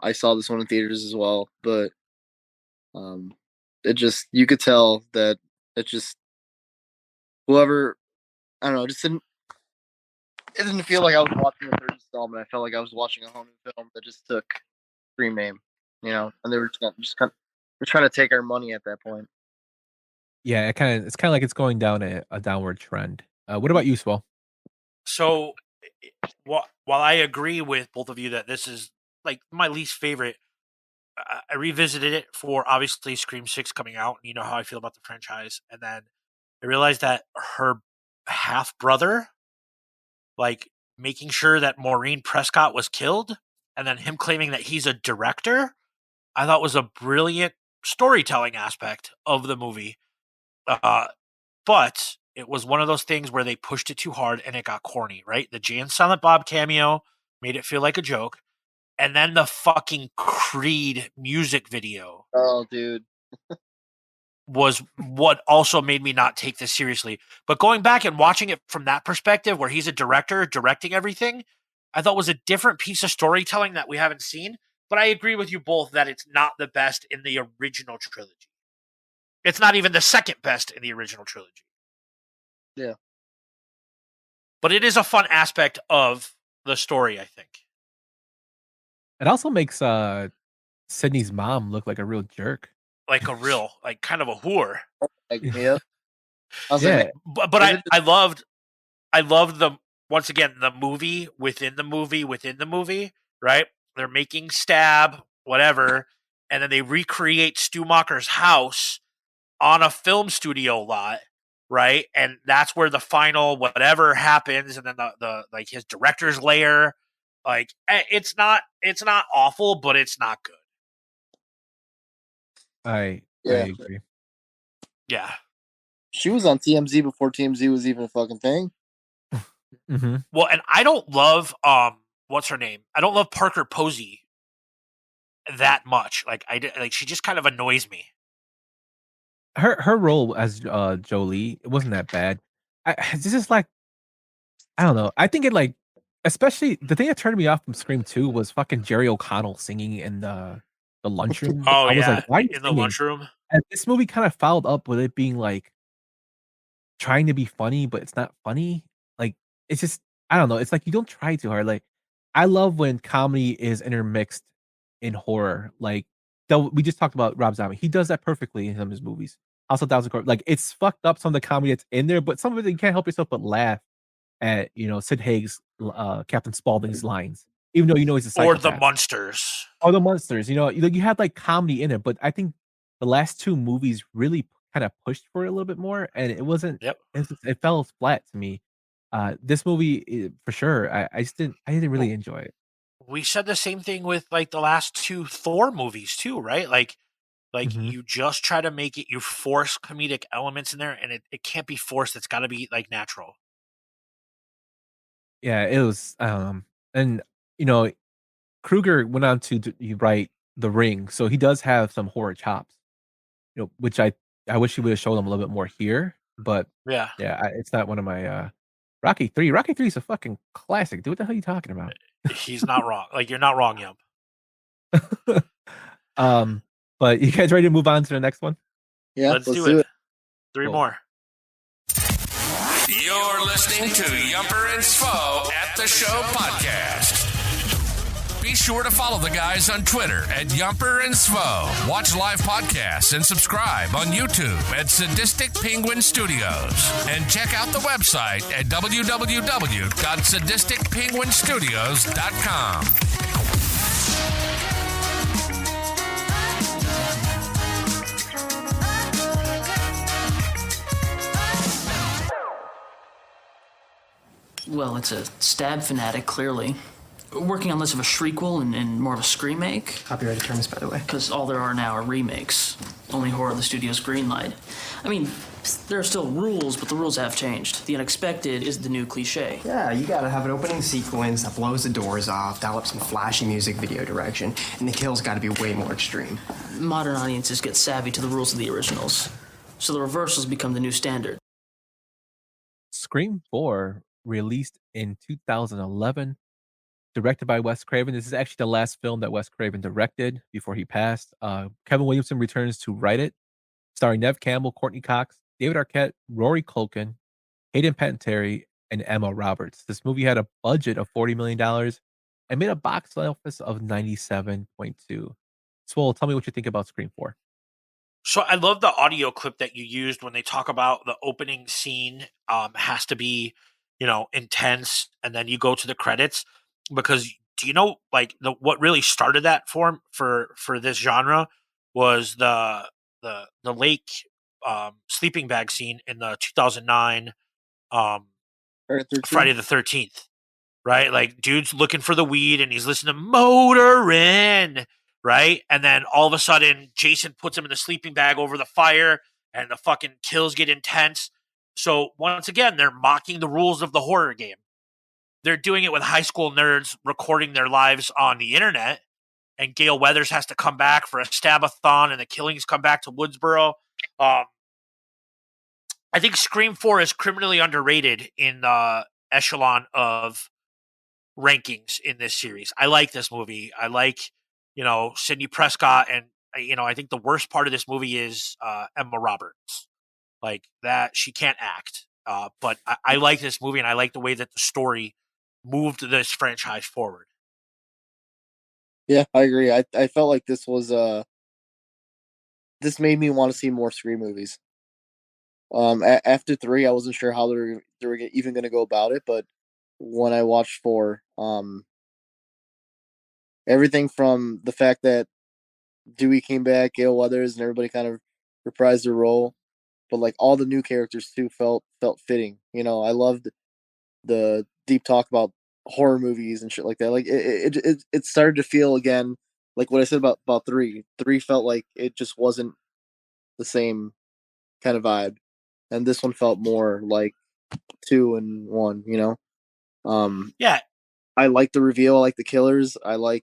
I saw this one in theaters as well, but it just you could tell that it just whoever I don't know, it didn't feel like I was watching the third installment. I felt like I was watching a whole new film that just took Scream name, and they were just kind of we're trying to take our money at that point. Yeah, it's kind of like it's going down a downward trend. What about you, Swell? So, while I agree with both of you that this is like my least favorite, I revisited it for obviously Scream 6 coming out, and you know how I feel about the franchise. And then I realized that her half brother, like making sure that Maureen Prescott was killed, and then him claiming that he's a director, I thought was a brilliant storytelling aspect of the movie. But it was one of those things where they pushed it too hard and it got corny, right? The Jay and Silent Bob cameo made it feel like a joke. And then the fucking Creed music video Oh, dude. was what also made me not take this seriously. But going back and watching it from that perspective, where he's a director directing everything, I thought was a different piece of storytelling that we haven't seen. But I agree with you both that it's not the best in the original trilogy. It's not even the second best in the original trilogy. Yeah. But it is a fun aspect of the story, I think. It also makes Sydney's mom look like a real jerk. Like a real, like kind of a whore. Like, yeah. I was Yeah. like, But I loved the, once again, the movie within the movie within the movie, right? They're making Stab, whatever, and then they recreate Stumacher's house on a film studio lot, right? And that's where the final whatever happens, and then the like his director's lair. Like it's not awful, but it's not good. I Yeah. agree. Yeah. she was on TMZ before TMZ was even a fucking thing. Mm-hmm. Well, and I don't love what's her name? I don't love Parker Posey that much. Like she just kind of annoys me. Her role as Jolie, it wasn't that bad. This is like, I don't know. I think it like, especially the thing that turned me off from Scream 2 was fucking Jerry O'Connell singing in the lunchroom. Oh I was yeah, like, why are you in the singing? lunchroom. And this movie kind of fouled up with it being like trying to be funny, but it's not funny. Like it's just, I don't know. It's like you don't try too hard. Like I love when comedy is intermixed in horror. Like we just talked about Rob Zombie. He does that perfectly in some of his movies. Also, Thousand Corp. Like it's fucked up some of the comedy that's in there, but some of it you can't help yourself but laugh at Sid Haig's Captain Spaulding's lines, even though he's a psychopath. Or the Munsters. Or the Monsters. You had like comedy in it, but I think the last two movies really kind of pushed for it a little bit more, and it wasn't. Yep. It fell flat to me. This movie, for sure, I didn't really enjoy it. We said the same thing with like the last two Thor movies too, right? Like Mhm. you just try to make it, you force comedic elements in there, and it can't be forced. It's got to be like natural. Yeah, it was. And Kruger went on to write The Ring, so he does have some horror chops. Which I wish he would have shown them a little bit more here, but Yeah. it's not one of my Rocky 3. Rocky 3 is a fucking classic. Dude, what the hell are you talking about? He's not wrong. Like you're not wrong, Yump. But you guys ready to move on to the next one? Yeah, Let's do it. Three Cool. more. You're listening to Yumper and Svo at the Show podcast. Be sure to follow the guys on Twitter at Yumper and Svo. Watch live podcasts and subscribe on YouTube at Sadistic Penguin Studios. And check out the website at www.sadisticpenguinstudios.com. Well, it's a stab fanatic, clearly. Working on less of a shriekwell and more of a screamake. Copyrighted terms, by the way. Because all there are now are remakes. Only horror the studio's greenlight. I mean, there are still rules, but the rules have changed. The unexpected is the new cliche. Yeah, you gotta have an opening sequence that blows the doors off, dial up some flashy music video direction, and the kills gotta be way more extreme. Modern audiences get savvy to the rules of the originals, so the reversals become the new standard. Scream 4, released in 2011, directed by Wes Craven. This is actually the last film that Wes Craven directed before he passed. Kevin Williamson returns to write it, starring Nev Campbell, Courtney Cox, David Arquette, Rory Culkin, Hayden Panettiere, and Emma Roberts. This movie had a budget of $40 million and made a box office of 97.2. Swole, tell me what you think about Scream 4. So I love the audio clip that you used when they talk about the opening scene has to be, intense, and then you go to the credits, because do you know, like, what really started that for this genre was the lake sleeping bag scene in the 2009 Friday the 13th, right? Like, dude's looking for the weed and he's listening to Motorin, right? And then all of a sudden, Jason puts him in the sleeping bag over the fire and the fucking kills get intense. So, once again, they're mocking the rules of the horror game. They're doing it with high school nerds recording their lives on the internet. And Gale Weathers has to come back for a stabathon, and the killings come back to Woodsboro. I think Scream 4 is criminally underrated in the echelon of rankings in this series. I like this movie. I like, Sidney Prescott, and I think the worst part of this movie is Emma Roberts. Like that, she can't act. But I like this movie, and I like the way that the story moved this franchise forward. Yeah, I agree. I felt like this was this made me want to see more Scream movies. After 3, I wasn't sure how they were even going to go about it, but when I watched 4, everything from the fact that Dewey came back, Gale Weathers, and everybody kind of reprised their role, but like all the new characters too felt fitting. I loved the deep talk about horror movies and shit like that. Like it started to feel again like what I said about 3. 3 felt like it just wasn't the same kind of vibe, and this one felt more like 2 and 1. Yeah, I like the reveal. I like the killers. I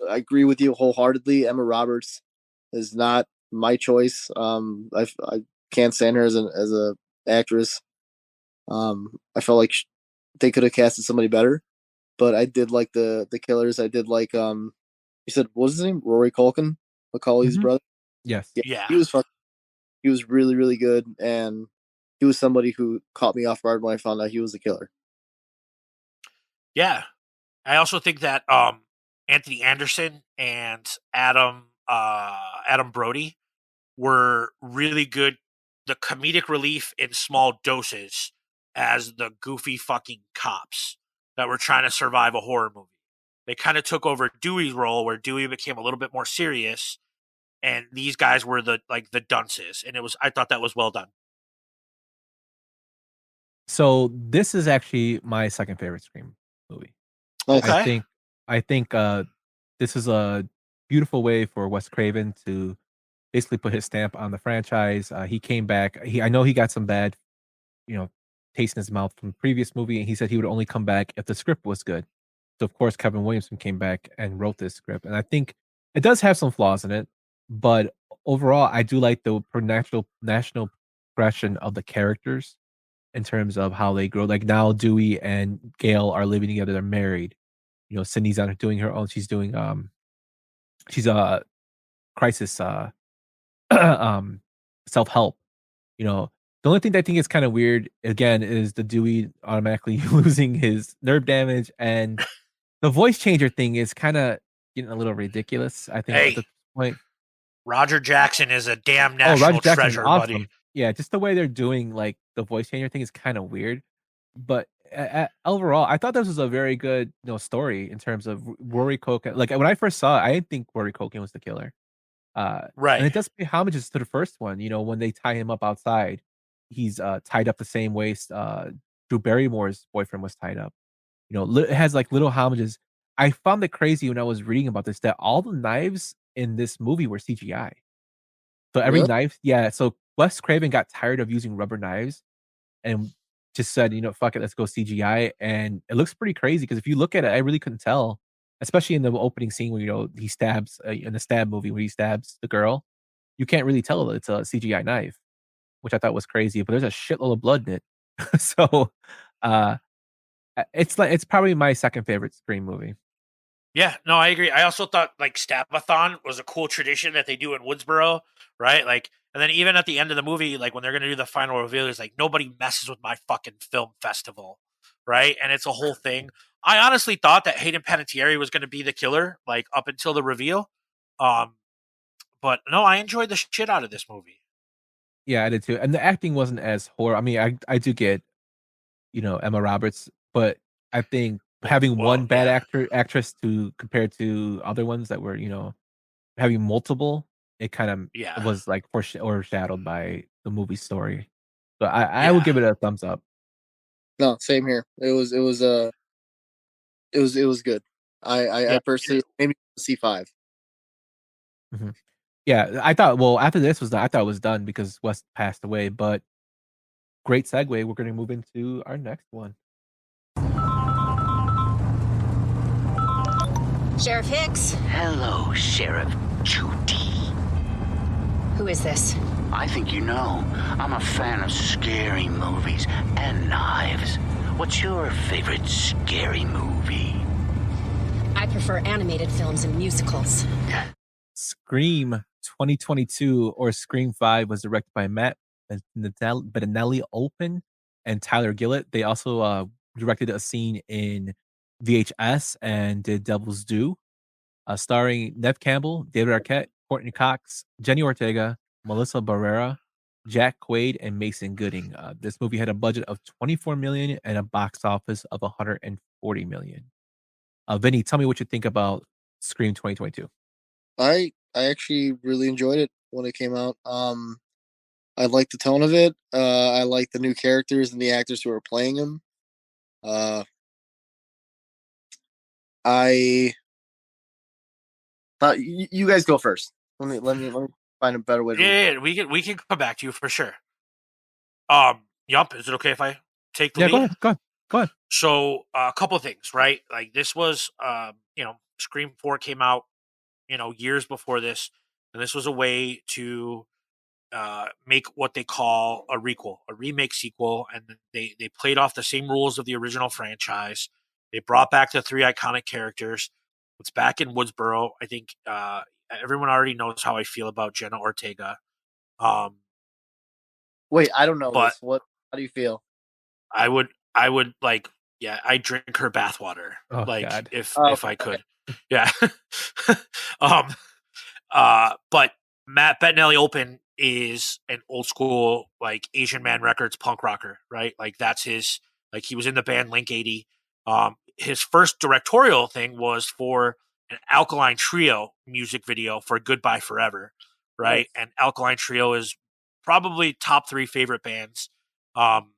agree with you wholeheartedly. Emma Roberts is not my choice. I can't stand her as a actress. I felt like they could have casted somebody better, but I did like the killers. I did like you said, what was his name? Rory Culkin, Macaulay's brother. Yes. yeah. He was really really good, and he was somebody who caught me off guard when I found out he was the killer. Yeah. I also think that Anthony Anderson and Adam Brody were really good. The comedic relief in small doses as the goofy fucking cops that were trying to survive a horror movie. They kind of took over Dewey's role, where Dewey became a little bit more serious, and these guys were the dunces, and I thought that was well done. So this is actually my second favorite Scream movie. Okay. I think this is a beautiful way for Wes Craven to basically put his stamp on the franchise. He came back. I know he got some bad, you know, taste in his mouth from the previous movie, and he said he would only come back if the script was good. So of course, Kevin Williamson came back and wrote this script, and I think it does have some flaws in it, but overall, I do like the national progression of the characters in terms of how they grow. Like now, Dewey and Gail are living together; they're married. Cindy's out doing her own. She's a crisis self-help. The only thing that I think is kind of weird again is the Dewey automatically losing his nerve damage, and the voice changer thing is kind of getting a little ridiculous, I think, at this point. Roger Jackson is a damn Roger national Jackson's treasure, awesome. buddy. Yeah, just the way they're doing like the voice changer thing is kind of weird, but overall, I thought this was a very good story in terms of Rory Culkin. Like when I first saw it, I didn't think Rory Culkin was the killer. Right. And it does pay homages to the first one. When they tie him up outside, he's tied up the same way Drew Barrymore's boyfriend was tied up. It has like little homages. I found it crazy when I was reading about this that all the knives in this movie were CGI. So every Really? knife, yeah. So Wes Craven got tired of using rubber knives and just said, fuck it, let's go CGI. And it looks pretty crazy because if you look at it, I really couldn't tell, especially in the opening scene where, he stabs in the stab movie where he stabs the girl. You can't really tell it's a CGI knife, which I thought was crazy, but there's a shitload of blood in it. So, uh, it's probably my second favorite Scream movie. Yeah, no, I agree. I also thought like Stabathon was a cool tradition that they do in Woodsboro, right? Like, and then even at the end of the movie, like when they're gonna do the final reveal, it's like nobody messes with my fucking film festival, right? And it's a whole thing. I honestly thought that Hayden Panettiere was gonna be the killer, like up until the reveal. Um, but no, I enjoyed the shit out of this movie. Yeah, I did too. And the acting wasn't as horror. I mean, I do get, Emma Roberts, but I think having Well, one bad yeah, actress to compared to other ones that were, having multiple, it kind of yeah, was like overshadowed by the movie story. So I would yeah, give it a thumbs up. No, same here. It was good. I yeah. personally maybe C5. Mhm. Yeah, I thought. Well, after this was done, I thought it was done because West passed away. But great segue. We're going to move into our next one. Sheriff Hicks? Hello, Sheriff Judy. Who is this? I think you know. I'm a fan of scary movies and knives. What's your favorite scary movie? I prefer animated films and musicals. Scream 2022 or Scream 5 was directed by Matt Bettinelli Olpin and Tyler Gillett. They also directed a scene in VHS and did Devil's Due, starring Nev Campbell, David Arquette, Courtney Cox, Jenny Ortega, Melissa Barrera, Jack Quaid, and Mason Gooding. This movie had a budget of 24 million and a box office of 140 million. Vinny, tell me what you think about Scream 2022. I actually really enjoyed it when it came out. I like the tone of it. I like the new characters and the actors who are playing them. I thought you guys go first. Let me find a better way to. Yeah, we can come back to you for sure. Yump, is it okay if I take the Yeah, lead? go ahead. So a couple of things, right? Like this was, Scream 4 came out, years before this, and this was a way to make what they call a requel, a remake sequel, and they played off the same rules of the original franchise. They brought back the three iconic characters. It's back in Woodsboro. I think everyone already knows how I feel about Jenna Ortega. Um, Wait, I don't know but this. What? How do you feel? I would like, yeah, I drink her bathwater, Oh like God. if I could. Yeah. um but Matt Bettinelli Open is an old school like Asian Man Records punk rocker, right? Like that's his, like he was in the band Link 80. His first directorial thing was for an Alkaline Trio music video for Goodbye Forever, right? Nice. And Alkaline Trio is probably top 3 favorite bands um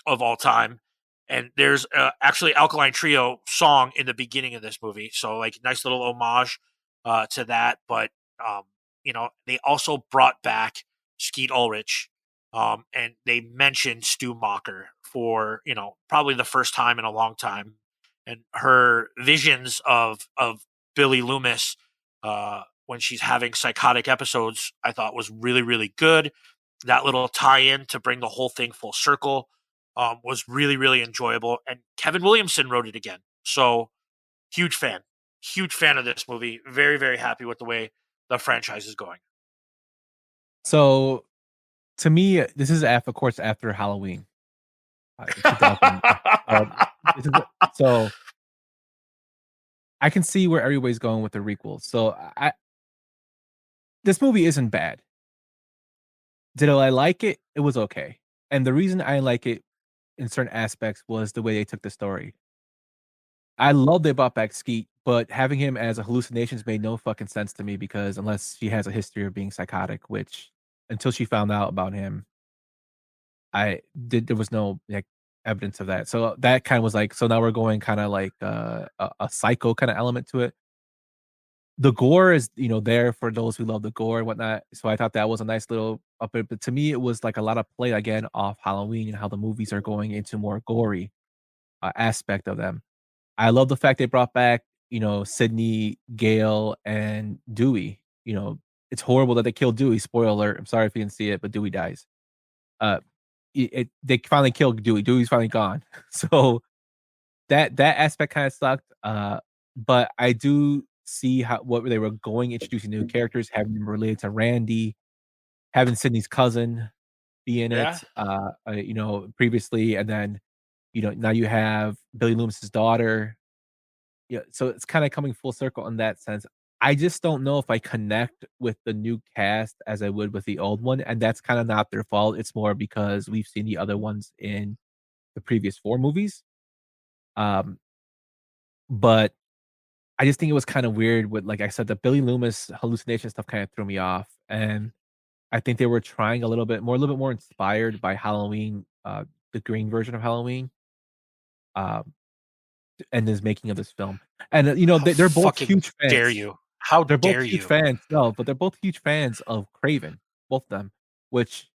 of all time. And there's actually Alkaline Trio song in the beginning of this movie, so like nice little homage to that. But they also brought back Skeet Ulrich, and they mentioned Stu Macher for probably the first time in a long time, and her visions of Billy Loomis when she's having psychotic episodes, I thought was really really good. That little tie-in to bring the whole thing full circle was really, really enjoyable. And Kevin Williamson wrote it again. So huge fan. Huge fan of this movie. Very, very happy with the way the franchise is going. So to me, this is of course after Halloween, in 2000. This is so I can see where everybody's going with the requel. So this movie isn't bad. Did I like it? It was okay. And the reason I like it in certain aspects was the way they took the story. I love they brought back Skeet, but having him as a hallucinations made no fucking sense to me because unless she has a history of being psychotic, which until she found out about him, there was no like evidence of that. So that kind of was like, so now we're going kind of like a psycho kind of element to it. The gore is, there for those who love the gore and whatnot. So I thought that was a nice little up it. But to me, it was like a lot of play again off Halloween and how the movies are going into more gory aspect of them. I love the fact they brought back, Sydney, Gale, and Dewey. It's horrible that they killed Dewey. Spoiler alert. I'm sorry if you didn't see it, but Dewey dies. Uh, they finally killed Dewey. Dewey's finally gone. So that aspect kind of sucked. But I do see what they were going, introducing new characters, having them related to Randy, having Sydney's cousin be in Yeah. it. Previously, and then now you have Billy Loomis's daughter. Yeah, so it's kind of coming full circle in that sense. I just don't know if I connect with the new cast as I would with the old one, and that's kind of not their fault. It's more because we've seen the other ones in the previous 4 movies. Um, but I just think it was kind of weird with, like I said, the Billy Loomis hallucination stuff kind of threw me off, and I think they were trying a little bit more inspired by Halloween, the green version of Halloween, um, and is making of this film. And How they're both fucking huge dare fans. you? How They're both dare huge you? fans. No, but they're both huge fans of Craven, both of them, which,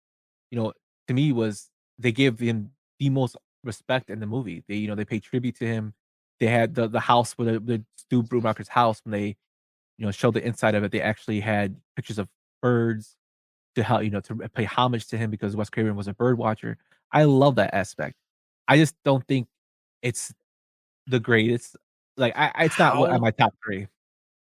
you know, to me was they give him the most respect in the movie. They pay tribute to him. They had the house where the Stu Brubaker's house when they, showed the inside of it, they actually had pictures of birds to help, to pay homage to him because Wes Craven was a bird watcher. I love that aspect. I just don't think it's the greatest. Like it's not on How my top 3.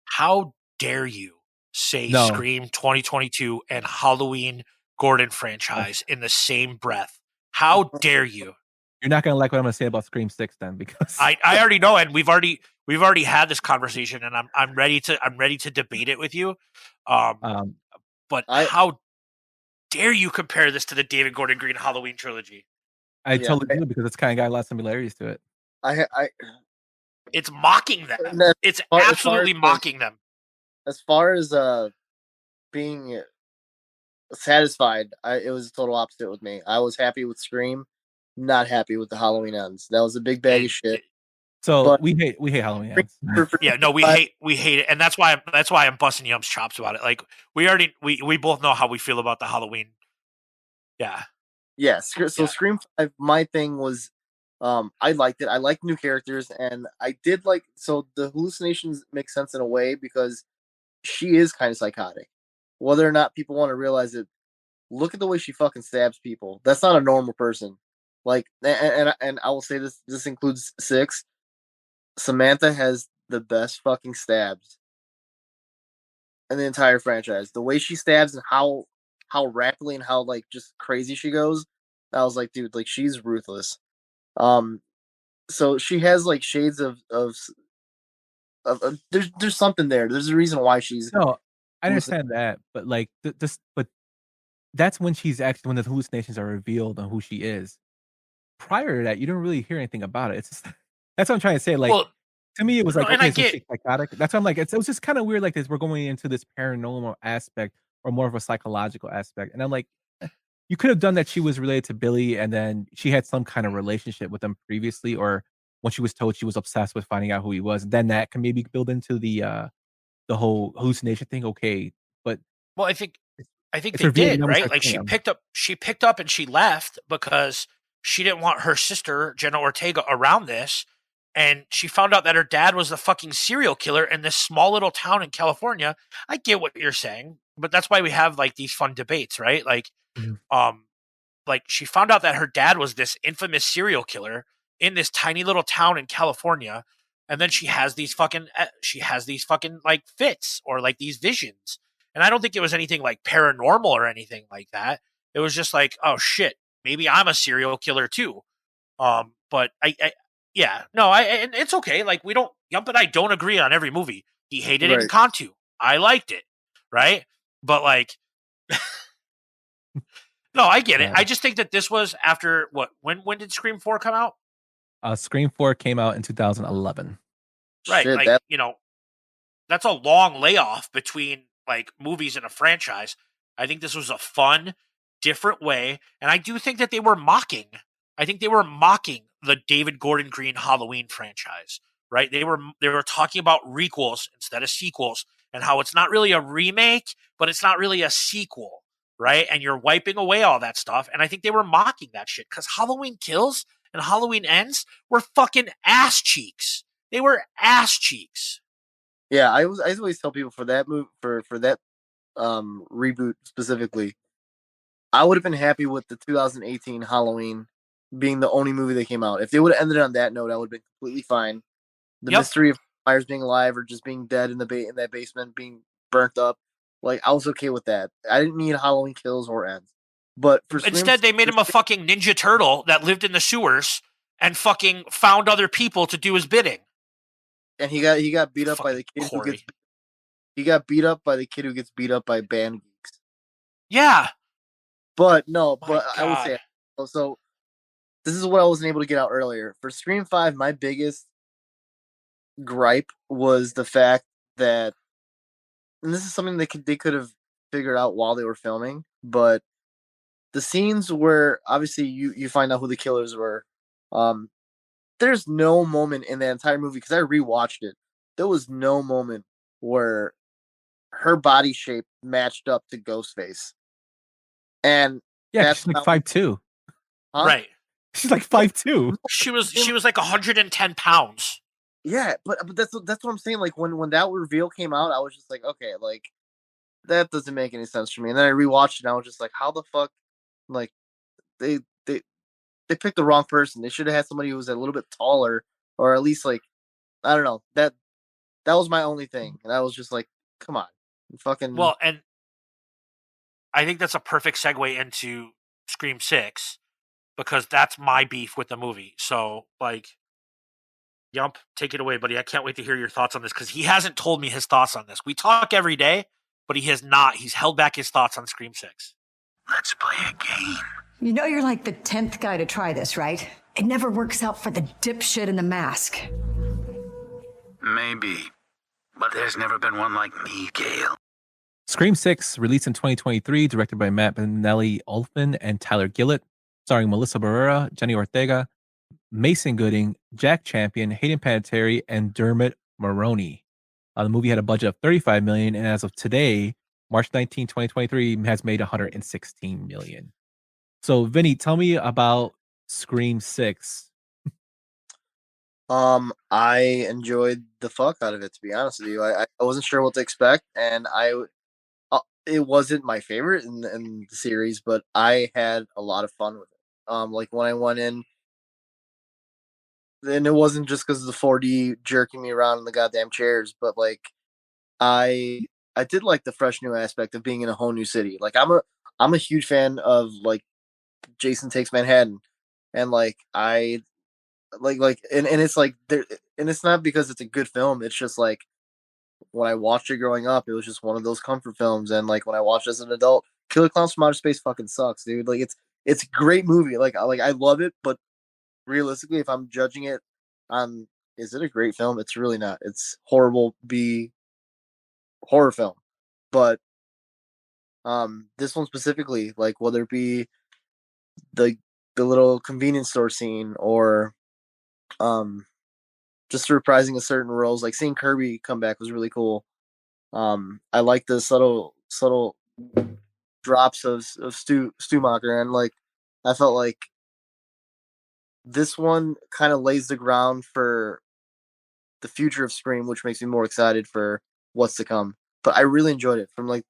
how dare you say No. Scream 2022 and Halloween Gordon Uh, franchise in the same breath? How dare you? You're not gonna like what I'm gonna say about Scream 6 then because I already know, and we've already had this conversation, and I'm ready to debate it with you. Um, um, but I how dare you compare this to the David Gordon Green Halloween trilogy? I yeah, totally do because it's kinda got a lot of similarities to it. I It's mocking them. and as It's as far as absolutely mocking them. being satisfied, it was a total opposite with me. I was happy with Scream, not happy with the Halloween Ends. That was a big bag of shit. So But we hate Halloween Ends. Yeah, no, we hate it, and that's why I'm busting Yum's chops about it. Like we both know how we feel about the Halloween. Yeah, yeah, so yeah. Scream 5, my thing was, I liked it. I liked new characters, and I did like, so the hallucinations make sense in a way because she is kind of psychotic. Whether or not people want to realize it, look at the way she fucking stabs people. That's not a normal person. Like, and I will say this. This includes 6. Samantha has the best fucking stabs in the entire franchise. The way she stabs and how rapidly and how like just crazy she goes. I was like, dude, like she's ruthless. Um, so she has like shades of there's something there. There's a reason why she's No, I hallucinating. understand that, but like but that's when when the hallucinations are revealed on who she is. Prior to that, you don't really hear anything about it. It's just that's what I'm trying to say. Like Well, to me, it was no, like, and I okay, so get she's psychotic. That's why I'm like, it was just kind of weird. Like this, we're going into this paranormal aspect or more of a psychological aspect, and I'm like, you could have done that. She was related to Billy, and then she had some kind of relationship with him previously, or when she was told she was obsessed with finding out who he was. Then that can maybe build into the whole hallucination thing. Okay, but well, I think it's they revealed, and did, then we right? start Like killing him. she picked up and she left because she didn't want her sister Jenna Ortega around this, and she found out that her dad was the fucking serial killer in this small little town in California. I get what you're saying, but that's why we have like these fun debates, right? Mhm. Um, like she found out that her dad was this infamous serial killer in this tiny little town in California, and then she has these fucking like fits or like these visions. And I don't think it was anything like paranormal or anything like that. It was just like, oh shit, maybe I'm a serial killer too. But I yeah, no, and it's okay. Like we don't Yump and I don't agree on every movie. He hated it in Right. Cantu. I liked it, right? But like no, I get it. Yeah. I just think that this was after what? When did Scream 4 come out? Scream 4 came out in 2011. Right, Shit, like, that that's a long layoff between like movies and a franchise. I think this was a fun, different way, and I do think that they were mocking. I think they were mocking the David Gordon Green Halloween franchise, right? They were talking about requels instead of sequels, and how it's not really a remake, but it's not really a sequel, right? And you're wiping away all that stuff. And I think they were mocking that shit because Halloween Kills and Halloween Ends were fucking ass cheeks. They were ass cheeks. Yeah, I always tell people for that move for that reboot specifically, I would have been happy with the 2018 Halloween being the only movie that came out. If they would have ended on that note, I would have been completely fine. The mystery of Myers being alive or just being dead in that basement, being burnt up, like I was okay with that. I didn't need Halloween Kills or Ends. But for instead, they made him a fucking Ninja Turtle that lived in the sewers and fucking found other people to do his bidding. And he got beat up by the kid who gets. He got beat up by the kid who gets beat up by band geeks. Yeah. But no, I would say so. This is what I wasn't able to get out earlier. For Scream 5, my biggest gripe was the fact that, and this is something they could have figured out while they were filming, but the scenes where obviously you find out who the killers were, there's no moment in that entire movie, because I rewatched it, there was no moment where her body shape matched up to Ghostface. And yeah, she's like 5'2". Huh? Right. She's like 5'2". She was like 110 pounds. Yeah, but that's what I'm saying. Like when that reveal came out, I was just like, okay, like that doesn't make any sense for me. And then I rewatched it, and I was just like, how the fuck? Like they picked the wrong person. They should have had somebody who was a little bit taller, or at least like, I don't know. That was my only thing, and I was just like, come on, fucking. Well, and I think that's a perfect segue into Scream 6, because that's my beef with the movie. So, like, Yump, take it away, buddy. I can't wait to hear your thoughts on this, because he hasn't told me his thoughts on this. We talk every day, but he has not. He's held back his thoughts on Scream 6. Let's play a game. You know you're like the 10th guy to try this, right? It never works out for the dipshit in the mask. Maybe. But there's never been one like me, Gale. Scream 6, released in 2023, directed by Matt Benelli-Olfman and Tyler Gillett, starring Melissa Barrera, Jenny Ortega, Mason Gooding, Jack Champion, Hayden Panettiere, and Dermot Mulroney. The movie had a budget of $35 million, and as of today, March 19, 2023, has made $116 million. So, Vinny, tell me about Scream 6. I enjoyed the fuck out of it, to be honest with you. I wasn't sure what to expect, and it wasn't my favorite in the series, but I had a lot of fun with it. Like when I went in, and it wasn't just because of the 4D jerking me around in the goddamn chairs, but like I did like the fresh new aspect of being in a whole new city. Like I'm a huge fan of like Jason Takes Manhattan, and like and it's like there, and it's not because it's a good film. It's just like when I watched it growing up, it was just one of those comfort films. And like when I watched it as an adult, Killer Clowns from Outer Space fucking sucks, dude. Like it's a great movie. Like I love it, but realistically, if I'm judging it on is it a great film, it's really not. It's horrible B horror film. But this one specifically, like whether it be the little convenience store scene or just reprising of certain roles, like seeing Kirby come back was really cool. I like the subtle drops of Stumacher, and like I felt like this one kind of lays the ground for the future of Scream, which makes me more excited for what's to come. But I really enjoyed it from like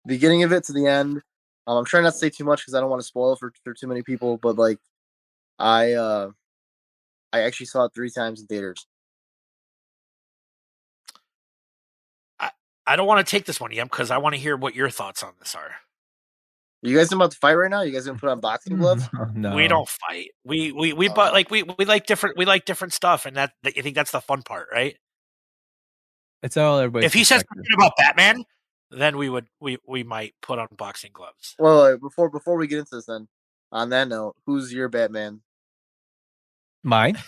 the beginning of it to the end. I'm trying not to say too much because I don't want to spoil it for too many people, but like I actually saw it 3 times in theaters. I don't want to take this one, Yump, because I want to hear what your thoughts on this are. You guys about to fight right now? You guys gonna put on boxing gloves? No, we don't fight. We but like we like different stuff, and that I think that's the fun part, right? It's all everybody. If he says something about Batman, then we might put on boxing gloves. Well, before we get into this, then on that note, who's your Batman? Mine?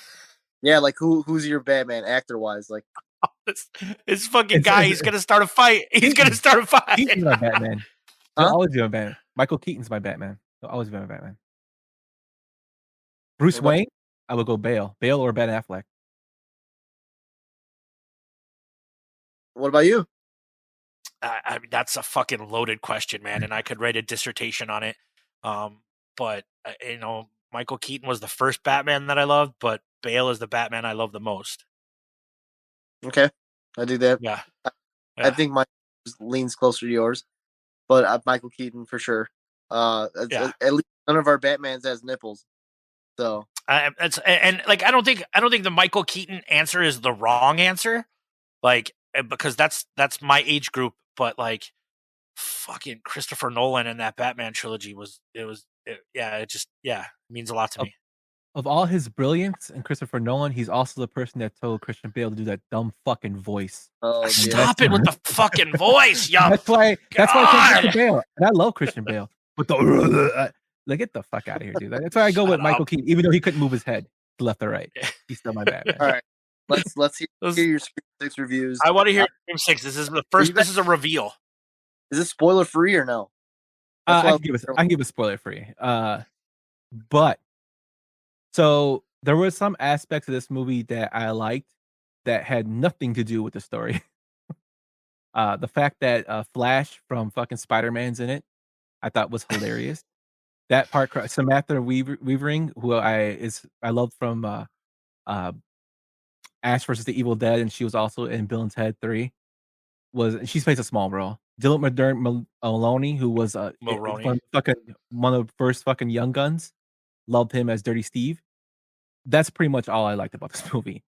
Yeah, like who's your Batman actor wise? Like this fucking guy, he's gonna start a fight. He's gonna start a fight. He's my Batman. I'll always be my Batman. Michael Keaton's my Batman. He'll always be my Batman. Bruce Wayne, I would go Bale. Bale or Ben Affleck. What about you? I mean, that's a fucking loaded question, man, and I could write a dissertation on it. But Michael Keaton was the first Batman that I loved, but Bale is the Batman I love the most. Okay, I do that. Yeah. I think mine leans closer to yours, but Michael Keaton for sure. Yeah. At least none of our Batmans has nipples, so I don't think the Michael Keaton answer is the wrong answer, because that's my age group. But fucking Christopher Nolan and that Batman trilogy it means a lot to me. Of all his brilliance and Christopher Nolan, he's also the person that told Christian Bale to do that dumb fucking voice. Oh, stop it with the fucking voice, yeah. That's why I think Christian Bale, and I love Christian Bale, but get the fuck out of here, dude. That's why I go with Michael Keaton, even though he couldn't move his head to left or right. He's still my Batman. All right, let's hear your Scream 6 reviews. I want to hear Scream 6. This is the first. This is a reveal. Is this spoiler free or no? I can give it spoiler free. But so there were some aspects of this movie that I liked that had nothing to do with the story. The fact that Flash from fucking Spider-Man's in it, I thought was hilarious. That part, Samantha Weavering, who I loved from Ash versus the Evil Dead, and she was also in Bill and Ted 3. She plays a small role. Dylan Mulroney, who was one of the first fucking Young Guns, loved him as Dirty Steve. That's pretty much all I liked about this movie.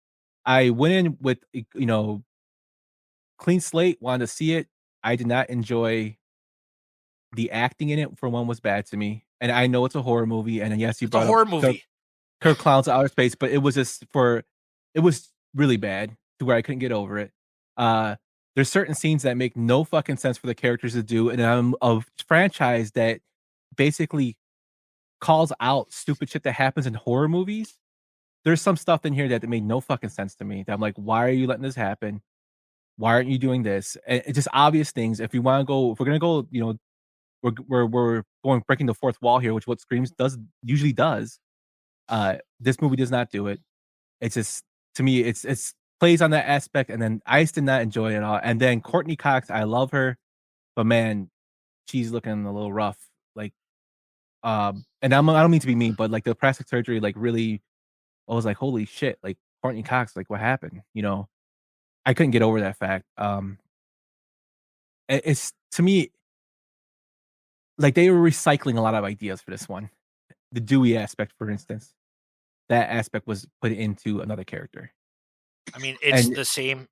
I went in with clean slate, wanted to see it. I did not enjoy the acting in it. For one, was bad to me, and I know it's a horror movie. And yes, you brought a horror movie. Kirk Clown's Outer Space, but it was it was really bad to where I couldn't get over it. There's certain scenes that make no fucking sense for the characters to do, and I'm a franchise that basically calls out stupid shit that happens in horror movies. There's some stuff in here that made no fucking sense to me. That I'm like, why are you letting this happen? Why aren't you doing this? And it's just obvious things. If we're gonna go, we're going breaking the fourth wall here, which what Screams usually does. This movie does not do it. It's just, to me, it's plays on that aspect, and then I just did not enjoy it at all. And then Courtney Cox, I love her, but man, she's looking a little rough. And I don't mean to be mean, but the plastic surgery, really, I was like, holy shit, Courtney Cox, what happened? I couldn't get over that fact. It's, to me, they were recycling a lot of ideas for this one. The Dewey aspect, for instance, that aspect was put into another character. I mean, it's the same.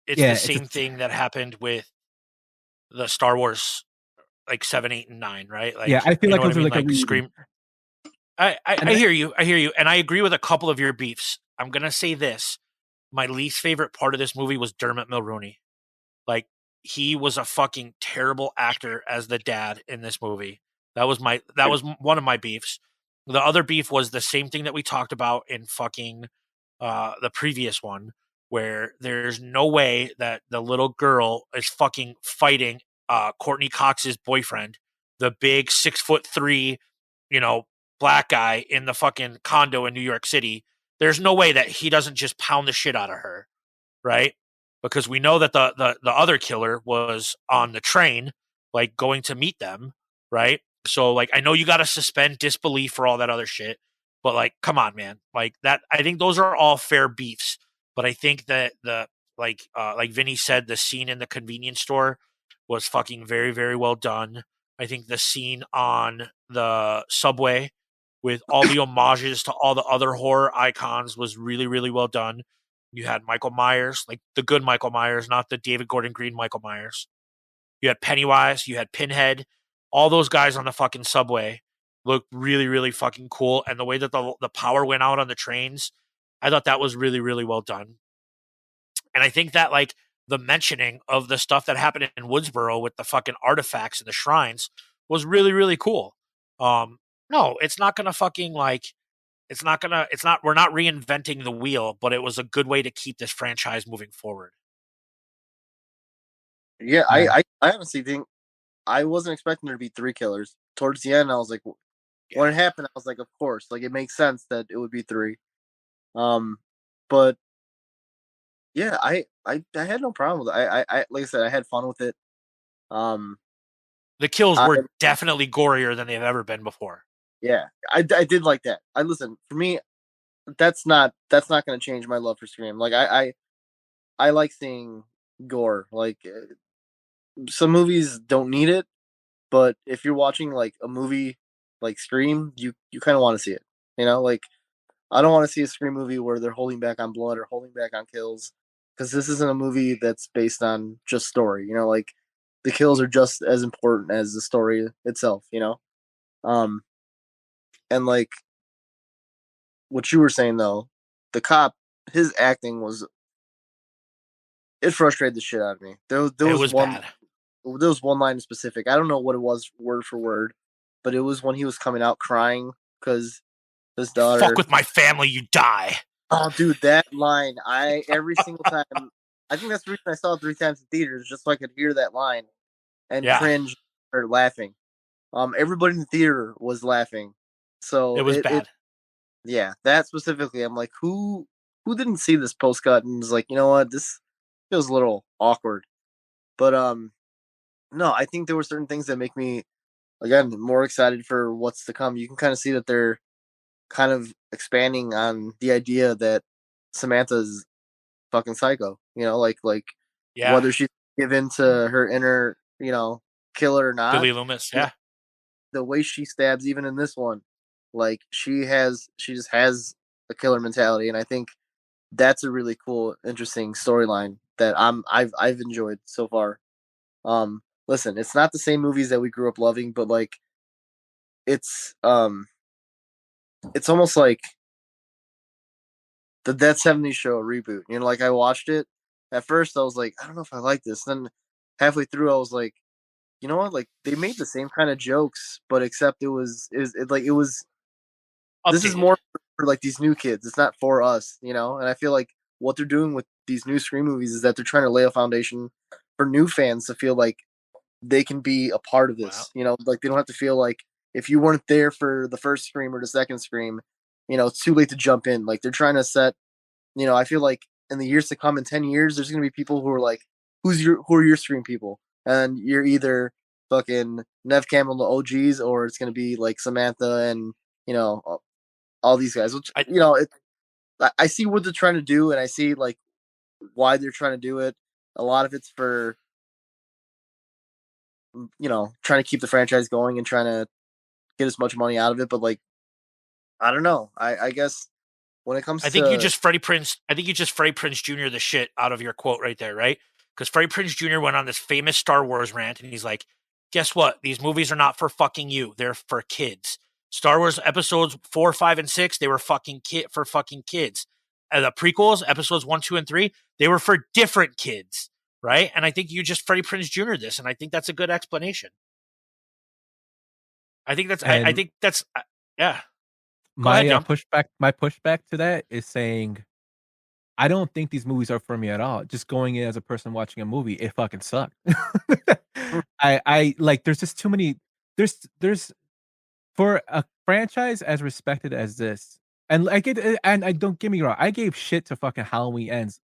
It's the same thing that happened with the Star Wars, 7, 8, and 9, right? I feel like those are a Scream. I hear you, and I agree with a couple of your beefs. I'm gonna say this: my least favorite part of this movie was Dermot Mulroney. He was a fucking terrible actor as the dad in this movie. That was one of my beefs. The other beef was the same thing that we talked about in fucking the previous one, where there's no way that the little girl is fucking fighting Courtney Cox's boyfriend, the big 6'3", black guy in the fucking condo in New York City. There's no way that he doesn't just pound the shit out of her, right? Because we know that the other killer was on the train, going to meet them, right? So, I know you got to suspend disbelief for all that other shit, but, come on, man. That, I think those are all fair beefs. But I think that like Vinny said, the scene in the convenience store was fucking very, very well done. I think the scene on the subway with all the homages to all the other horror icons was really, really well done. You had Michael Myers, the good Michael Myers, not the David Gordon Green Michael Myers. You had Pennywise, you had Pinhead. All those guys on the fucking subway looked really, really fucking cool. And the way that the power went out on the trains, I thought that was really, really well done. And I think that, the mentioning of the stuff that happened in Woodsboro with the fucking artifacts and the shrines was really, really cool. No, it's not going to fucking, we're not reinventing the wheel, but it was a good way to keep this franchise moving forward. Yeah, I honestly think I wasn't expecting there to be 3 killers. Towards the end, I was like, when it happened, I was like, of course, like it makes sense that it would be 3. But yeah, I had no problem with it. I like I said, I had fun with it. The kills I, were definitely gorier than they've ever been before. yeah, I did like that. I listen for me. That's not going to change my love for Scream. Like I like seeing gore. Like some movies don't need it, but if you're watching like a movie like Scream, you kind of want to see it. You know, like I don't want to see a Scream movie where they're holding back on blood or holding back on kills, because this isn't a movie that's based on just story. You know, like the kills are just as important as the story itself. You know, um, and like what you were saying though, the cop, his acting was, it frustrated the shit out of me. There It was was one bad. there was one line in specific. I don't know what it was word for word, but it was when he was coming out crying because his daughter. Fuck with my family, you die. Oh, dude, that line! I every single time. I think that's the reason I saw it 3 times in theaters, just so I could hear that line and Yeah, cringe or laughing. Everybody in the theater was laughing, it so was it bad. yeah, that specifically. I'm like, who didn't see this post cut and was like, you know what, this feels a little awkward. But no, I think there were certain things that make me again more excited for what's to come. You can kind of see that they're kind of expanding on the idea that Samantha's fucking psycho. You know, like Yeah, whether she's given to her inner, killer or not. Billy Loomis. You know, Yeah, the way she stabs, even in this one, like she just has a killer mentality, and I think that's a really cool, interesting storyline that I've enjoyed so far. Listen, it's not the same movies that we grew up loving, but like it's it's almost like the Dead 70s Show reboot. You know, like I watched it. At first I was like, I don't know if I like this. Then halfway through I was like, you know what? Like they made the same kind of jokes, but except it was this is updated. more for like these new kids. It's not for us, you know? And I feel like what they're doing with these new Scream movies is that they're trying to lay a foundation for new fans to feel like they can be a part of Wow. this. You know, like they don't have to feel like if you weren't there for the first Scream or the second Scream, it's too late to jump in. Like they're trying to set, I feel like in the years to come, in 10 years, there's gonna be people who are like, who are your Scream people? And you're either fucking Nev Campbell, the OGs, or it's gonna be like Samantha and all these guys. Which I I see what they're trying to do, and I see like why they're trying to do it. A lot of it's for trying to keep the franchise going and trying to get as much money out of it. But like, I don't know. I guess when it comes I think you to just Freddie Prince. I think you just Freddie Prince Jr. the shit out of your quote right there, right? Because Freddie Prince Jr. went on this famous Star Wars rant, and he's like, "Guess what? These movies are not for fucking you. They're for kids. Star Wars episodes 4, 5, and 6, they were for fucking kids. And the prequels, episodes 1, 2, and 3, they were for different kids, right? And I think you just Freddie Prince Jr. this, and I think that's a good explanation. I think that's. I And think that's. Yeah. Go my ahead, Jump. pushback to that is saying I don't think these movies are for me at all. Just going in as a person watching a movie, it fucking sucked. I like there's just too many there's for a franchise as respected as this, and like and I don't get me wrong, I gave shit to fucking Halloween Ends.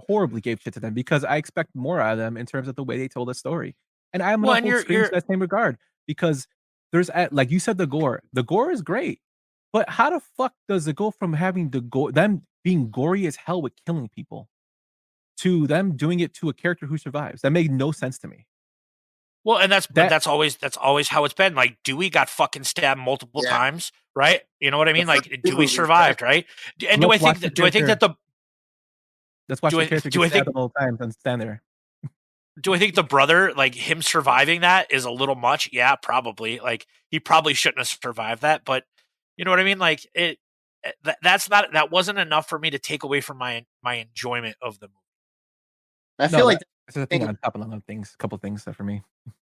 Horribly gave shit to them because I expect more out of them in terms of the way they told the story. And I'm Well, gonna and hold Scream to you're that same regard because there's like you said, the gore. The gore is great, but how the fuck does it go from having the gore, them being gory as hell with killing people, to them doing it to a character who survives? That made no sense to me. Well, and but That that's always how it's been. Like Dewey got fucking stabbed multiple yeah, times, right? You know what I the mean? first Like two Dewey movies, yeah. survived, right? And let's watch the do I think that character. the Let's watch do the I character do get I stabbed think all the times and stand there. do I think the brother, like him surviving that is a little much? Yeah, probably. Like he probably shouldn't have survived that, but you know what I mean? Like that wasn't enough for me to take away from my enjoyment of the movie. I feel No, like that's the thing on top of other things. A couple things for me.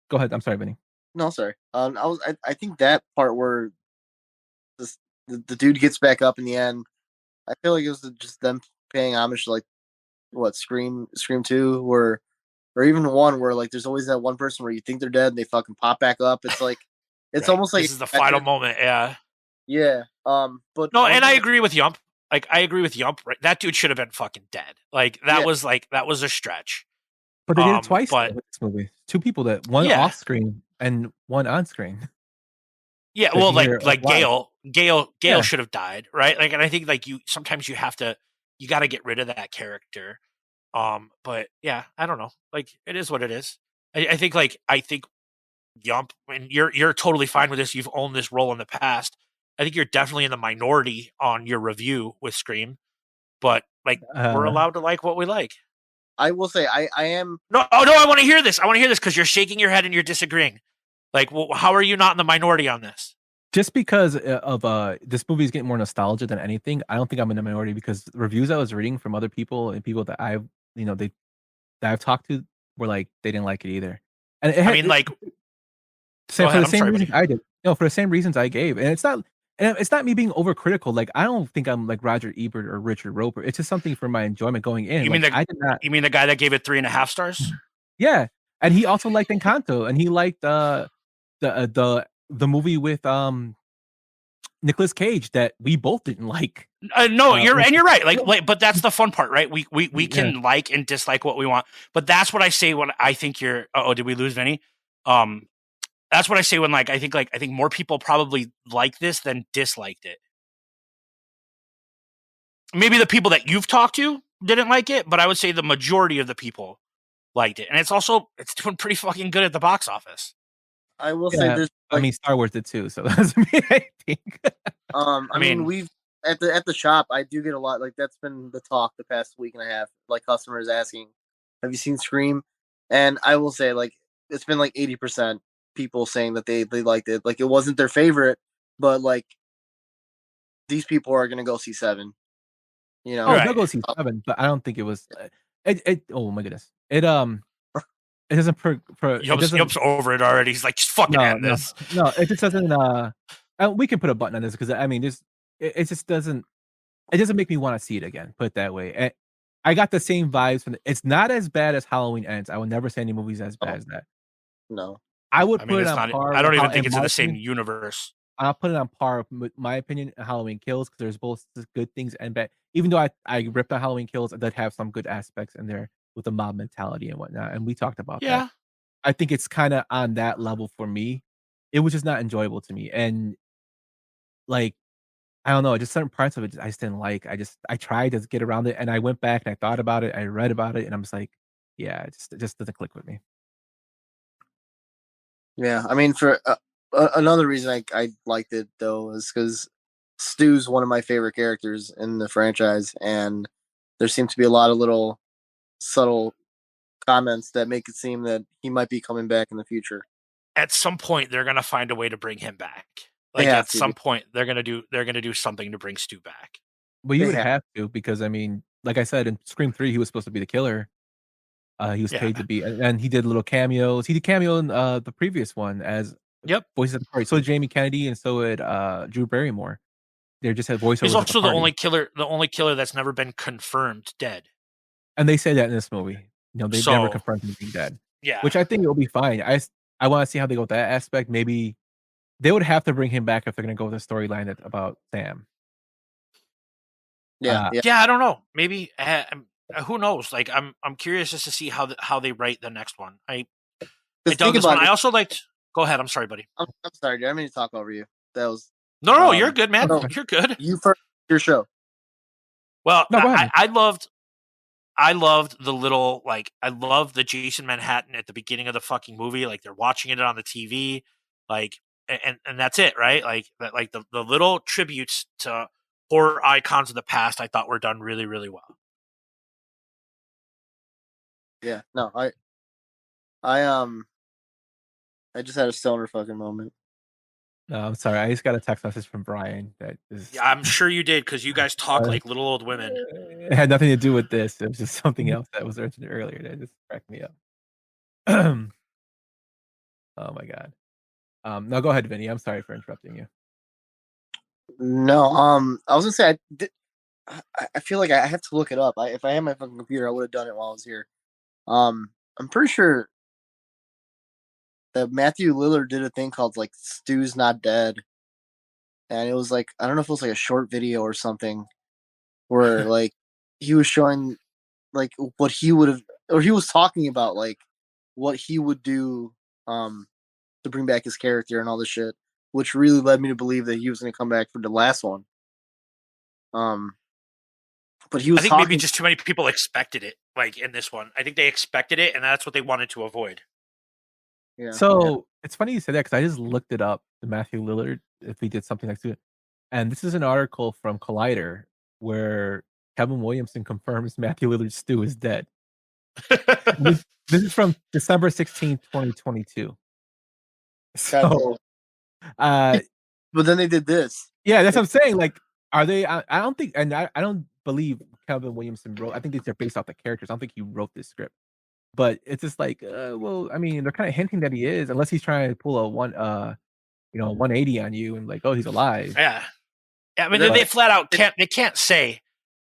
Go ahead. I'm sorry, Vinny. no, sorry. I think that part where this the dude gets back up in the end. I feel like it was just them paying homage to like what Scream 2, or even one where like there's always that one person where you think they're dead and they fucking pop back up. It's like It's Right. almost like this is the final moment. Yeah. Yeah. But No, one and I thing- agree with Yump. Like I agree with Yump. Right? That dude should have been fucking dead. Like that was a stretch. But they did it twice But with this movie. Two people that one yeah, off screen and one on screen. yeah. That Well, you hear like live. Gale Yeah. should have died, right? Like, and I think like sometimes you got to get rid of that character. But yeah, I don't know. Like it is what it is. I think Yump, and you're totally fine with this. You've owned this role in the past. I think you're definitely in the minority on your review with Scream, but like we're allowed to like what we like. I will say I am. No, oh no, I want to hear this. I want to hear this because you're shaking your head and you're disagreeing. Like, well, how are you not in the minority on this? Just because of this movie is getting more nostalgia than anything, I don't think I'm in the minority because the reviews I was reading from other people and people that I've that I've talked to were like they didn't like it either. And I mean, like, so go for ahead. the I'm same sorry, reason buddy. I did. No, for the same reasons I gave. And it's not me being overcritical. Like I don't think I'm like Roger Ebert or Richard Roper. It's just something for my enjoyment going in. You like mean I did not. You mean the guy that gave it 3.5 stars? Yeah, and he also liked Encanto, and he liked the movie with Nicolas Cage that we both didn't like. No, you're right. Yeah. Like, but that's the fun part, right? We Yeah. can like and dislike what we want, but that's what I say when I think you're. Oh, did we lose Vinny? That's what I say when I think more people probably like this than disliked it. Maybe the people that you've talked to didn't like it, but I would say the majority of the people liked it, and it's doing pretty fucking good at the box office. I will say there's. I mean, Star Wars did too, so that doesn't mean anything. I mean, we've at the shop. I do get a lot. Like that's been the talk the past week and a half. Like customers asking, "Have you seen Scream?" And I will say, like, it's been like 80% people saying that they liked it. Like it wasn't their favorite, but like these people are gonna go see Seven. You know, they'll go see Seven, but I don't think it was. It oh my goodness, it doesn't Yump's over it already. He's like, just fucking end this. No, it just doesn't. We can put a button on this because I mean, it just doesn't. It doesn't make me want to see it again. Put it that way. I got the same vibes from. It's not as bad as Halloween Ends. I would never say any movies as bad as that. No, I would I put mean, it on par. I don't even think it's in the same universe. I'll put it on par with my opinion. Halloween Kills because there's both good things and bad. Even though I ripped on Halloween Kills, that have some good aspects in there with the mob mentality and whatnot, and we talked about that. I think it's kind of on that level for me. It was just not enjoyable to me, and like I don't know, just certain parts of it I just didn't like. I tried to get around it, and I went back and I thought about it. I read about it, and I'm just like, yeah, it just doesn't click with me. Yeah, I mean, for another reason I liked it though is because Stu's one of my favorite characters in the franchise, and there seems to be a lot of little subtle comments that make it seem that he might be coming back in the future. At some point, they're gonna find a way to bring him back. Like at some point, they're gonna do something to bring Stu back. Well, you would have to because I mean, like I said in Scream 3, he was supposed to be the killer. He was paid to be, and he did little cameos. He did cameo in the previous one as voices at the party. So did Jamie Kennedy, and so did Drew Barrymore. They just had voiceovers. He's also the only killer that's never been confirmed dead. And they say that in this movie. You know, they never confirmed him being dead. Yeah, which I think it will be fine. I want to see how they go with that aspect. Maybe they would have to bring him back if they're going to go with the storyline about Sam. Yeah, I don't know. Maybe who knows? Like, I'm curious just to see how they write the next one. I dug this one. I also liked. Go ahead. I'm sorry, buddy. I'm sorry, dude. I mean to talk over you. That was no. You're good, man. You're good. You first. Your show. Well, no, I loved the little I loved the Jason Manhattan at the beginning of the fucking movie. Like they're watching it on the TV, and that's it, right? Like the little tributes to horror icons of the past, I thought were done really, really well. Yeah, no, I just had a stoner fucking moment. No, I'm sorry. I just got a text message from Brian that is. Yeah, I'm sure you did because you guys talk like little old women. It had nothing to do with this. It was just something else that was mentioned earlier that just cracked me up. Oh my god. No, go ahead, Vinny. I'm sorry for interrupting you. No, I was gonna say I feel like I have to look it up. If I had my fucking computer, I would have done it while I was here. I'm pretty sure that Matthew Lillard did a thing called like Stu's Not Dead, and it was like I don't know if it was like a short video or something where like he was showing like what he would have, or he was talking about like what he would do to bring back his character and all this shit, which really led me to believe that he was going to come back for the last one. But he was I think maybe talking. just too many people expected it, like in this one. I think they expected it, and that's what they wanted to avoid. Yeah. So it's funny you said that because I just looked it up, the Matthew Lillard, if he did something like that. And this is an article from Collider where Kevin Williamson confirms Matthew Lillard's Stu is dead. This is from December 16th, 2022. So, but then they did this. Yeah, that's what I'm saying. Like, are they? I don't think, and I don't believe Kevin Williamson wrote. I think these are based off the characters. I don't think he wrote this script. But it's just like, well, I mean, they're kind of hinting that he is, unless he's trying to pull a 180 on you and like, oh, he's alive. Yeah. I mean, they flat out can't say